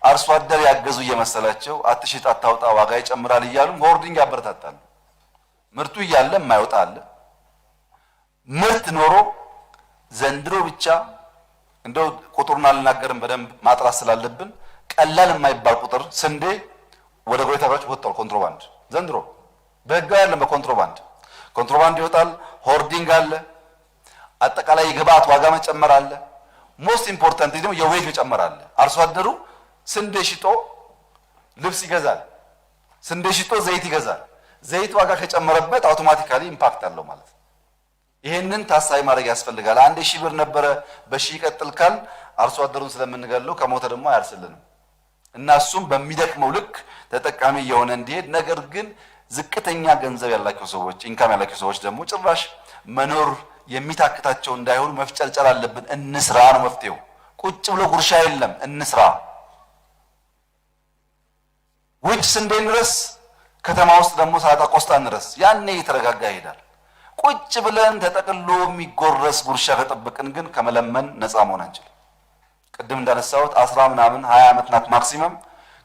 አርሶ አደር ያገዙ እየመሰላቸው አትሽጥ አታውጣ ዋጋ ይጨምራል እያሉ ሆርዲንግ ያበረታታሉ። ምርቱ እያለ የማይወጣ አለ። ምርት ኖሮ ዘንድሮ ብቻ እንደው ቁጥሩን አልናገርም በደንብ ማጥራት ስላለብን ቀላል የማይባል ቁጥር ስንዴ ወደ ጎረቤት ሀገሮች ወጥቷል። ኮንትሮባንድ ዘንድሮ በህጋዊ አይደለም፣ በኮንትሮባንድ ይወጣል። ሆርዲንግ አለ። አጠቃላይ የግብአት ዋጋ መጨመር አለ። ሞስት ኢምፖርታንት ደግሞ የዌጅ መጨመር አለ። አርሶ አደሩ ስንዴ ሽጦ ልብስ ይገዛል፣ ስንዴ ሽጦ ዘይት ይገዛል። ዘይት ዋጋ ከጨመረበት አውቶማቲካሊ ኢምፓክት አለው ማለት ነው። ይሄንን ታሳቢ ማድረግ ያስፈልጋል። 1000 ብር ነበረ በሺህ ይቀጥል ካል አርሶ አደሩን ስለምንገለው ከሞተ ደግሞ አያርስልንም እና እሱም በሚደክመው ልክ ተጠቃሚ የሆነ እንዲሄድ። ነገር ግን ዝቅተኛ ገንዘብ ያላቸው ሰዎች ኢንካም ያላቸው ሰዎች ደግሞ ጭራሽ መኖር የሚታክታቸው እንዳይሆኑ መፍጨርጨር አለብን። እንስራ ነው መፍትሄው። ቁጭ ብሎ ጉርሻ የለም፣ እንስራ። ውጭ ስንዴ እንረስ፣ ከተማ ውስጥ ደግሞ ሳጣ ቆስጣ እንረስ። ያኔ እየተረጋጋ ይሄዳል። ቁጭ ብለን ተጠቅሎ የሚጎረስ ጉርሻ ከጠበቅን ግን ከመለመን ነፃ መሆን አንችልም። ቅድም እንዳነሳሁት 10 ምናምን 20 ዓመት ናት ማክሲመም።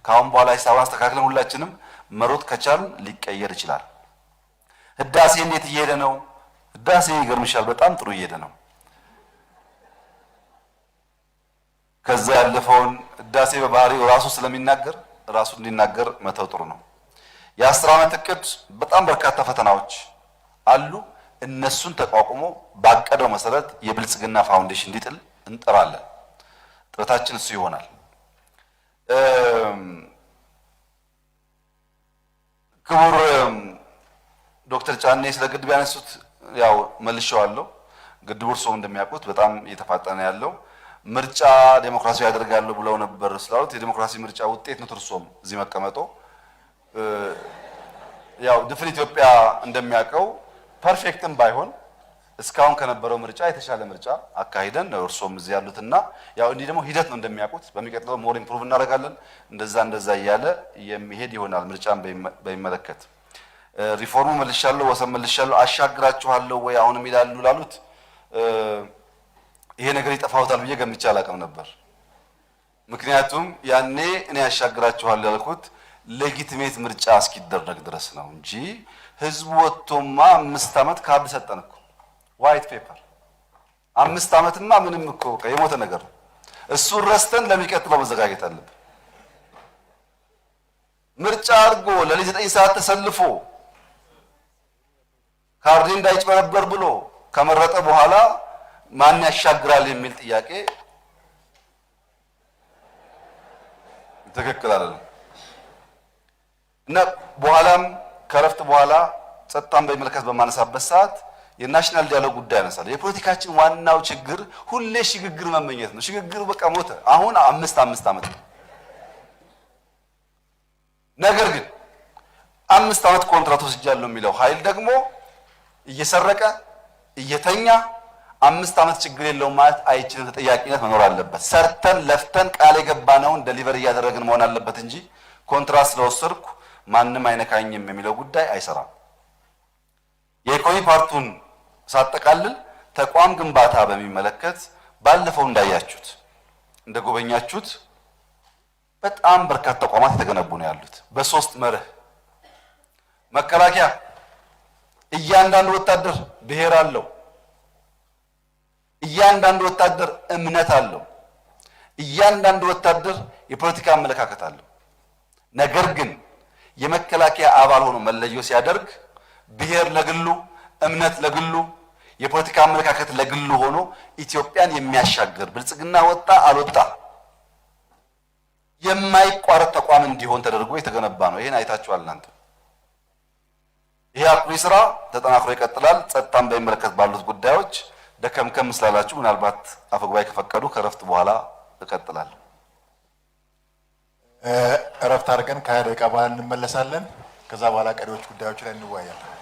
ካሁን በኋላ ሂሳቡን አስተካክለን ሁላችንም መሮጥ ከቻልን ሊቀየር ይችላል። ህዳሴ እንዴት እየሄደ ነው? ህዳሴ ይገርምሻል፣ በጣም ጥሩ እየሄደ ነው። ከዛ ያለፈውን ህዳሴ በባህሪው ራሱ ስለሚናገር ራሱ እንዲናገር መተው ጥሩ ነው። የ10 ዓመት እቅድ በጣም በርካታ ፈተናዎች አሉ። እነሱን ተቋቁሞ ባቀደው መሰረት የብልጽግና ፋውንዴሽን እንዲጥል እንጠራለን። ጥረታችን እሱ ይሆናል። ክቡር ዶክተር ጫኔ ስለ ግድብ ያነሱት ያው መልሼዋለሁ። ግድቡ እርስዎ እንደሚያውቁት በጣም እየተፋጠነ ያለው ምርጫ ዴሞክራሲያዊ ያደርጋሉ ብለው ነበር ስላሉት የዴሞክራሲ ምርጫ ውጤት ነው እርስዎም እዚህ መቀመጦ። ያው ድፍን ኢትዮጵያ እንደሚያውቀው ፐርፌክትም ባይሆን እስካሁን ከነበረው ምርጫ የተሻለ ምርጫ አካሂደን ነው እርስዎም እዚህ ያሉትና ያው እንዲህ ደግሞ ሂደት ነው እንደሚያውቁት። በሚቀጥለው ሞር ኢምፕሩቭ እናደርጋለን። እንደዛ እያለ የሚሄድ ይሆናል። ምርጫን በሚመለከት ሪፎርሙ መልሻለሁ፣ ወሰን መልሻለሁ፣ አሻግራችኋለሁ ወይ አሁንም ይላሉ ላሉት ይሄ ነገር ይጠፋውታል ብዬ ገምቼ አላውቅም ነበር። ምክንያቱም ያኔ እኔ ያሻግራችኋለሁ ያልኩት ሌጂቲሜት ምርጫ እስኪደረግ ድረስ ነው እንጂ ህዝቡ ወጥቶማ 5 ዓመት ካርድ ሰጠን እኮ ዋይት ፔፐር 5 ዓመትማ ምንም እኮ የሞተ ነገር ነው። እሱን ረስተን ለሚቀጥለው መዘጋጀት አለብን። ምርጫ አድርጎ ለሊት 9 ሰዓት ተሰልፎ ካርድ እንዳይጭበረበር ብሎ ከመረጠ በኋላ ማን ያሻግራል የሚል ጥያቄ ትክክል አይደለም እና በኋላም ከረፍት በኋላ ጸጥታን በሚመለከት በማነሳበት ሰዓት የናሽናል ዲያሎግ ጉዳይ ያነሳል። የፖለቲካችን ዋናው ችግር ሁሌ ሽግግር መመኘት ነው። ሽግግሩ በቃ ሞተ። አሁን 5 ዓመት ነው። ነገር ግን 5 ዓመት ኮንትራት ወስጃለሁ የሚለው ኃይል ደግሞ እየሰረቀ እየተኛ 5 ዓመት ችግር የለውም ማለት አይችልም። ተጠያቂነት መኖር አለበት። ሰርተን ለፍተን ቃል የገባነውን ዴሊቨር እያደረግን መሆን አለበት እንጂ ኮንትራት ስለወሰድኩ ማንም አይነካኝም የሚለው ጉዳይ አይሰራም። የኢኮኖሚ ፓርቱን ሳጠቃልል ተቋም ግንባታ በሚመለከት ባለፈው እንዳያችሁት እንደጎበኛችሁት በጣም በርካታ ተቋማት የተገነቡ ነው ያሉት በ3 መርህ። መከላከያ እያንዳንዱ ወታደር ብሔር አለው። እያንዳንዱ ወታደር እምነት አለው። እያንዳንዱ ወታደር የፖለቲካ አመለካከት አለው። ነገር ግን የመከላከያ አባል ሆኖ መለዮ ሲያደርግ ብሔር ለግሉ፣ እምነት ለግሉ፣ የፖለቲካ አመለካከት ለግሉ ሆኖ ኢትዮጵያን የሚያሻግር ብልጽግና ወጣ አልወጣ የማይቋረጥ ተቋም እንዲሆን ተደርጎ የተገነባ ነው። ይሄን አይታችኋል እናንተ። ይሄ አኩሪ ስራ ተጠናክሮ ይቀጥላል። ጸጥታን በሚመለከት ባሉት ጉዳዮች ደከምከም ስላላችሁ ምናልባት አፈጉባኤ ከፈቀዱ ከረፍት በኋላ እቀጥላለሁ። እረፍት አድርገን ከ20 ደቂቃ በኋላ እንመለሳለን። ከዛ በኋላ ቀሪዎች ጉዳዮች ላይ እንወያያለን።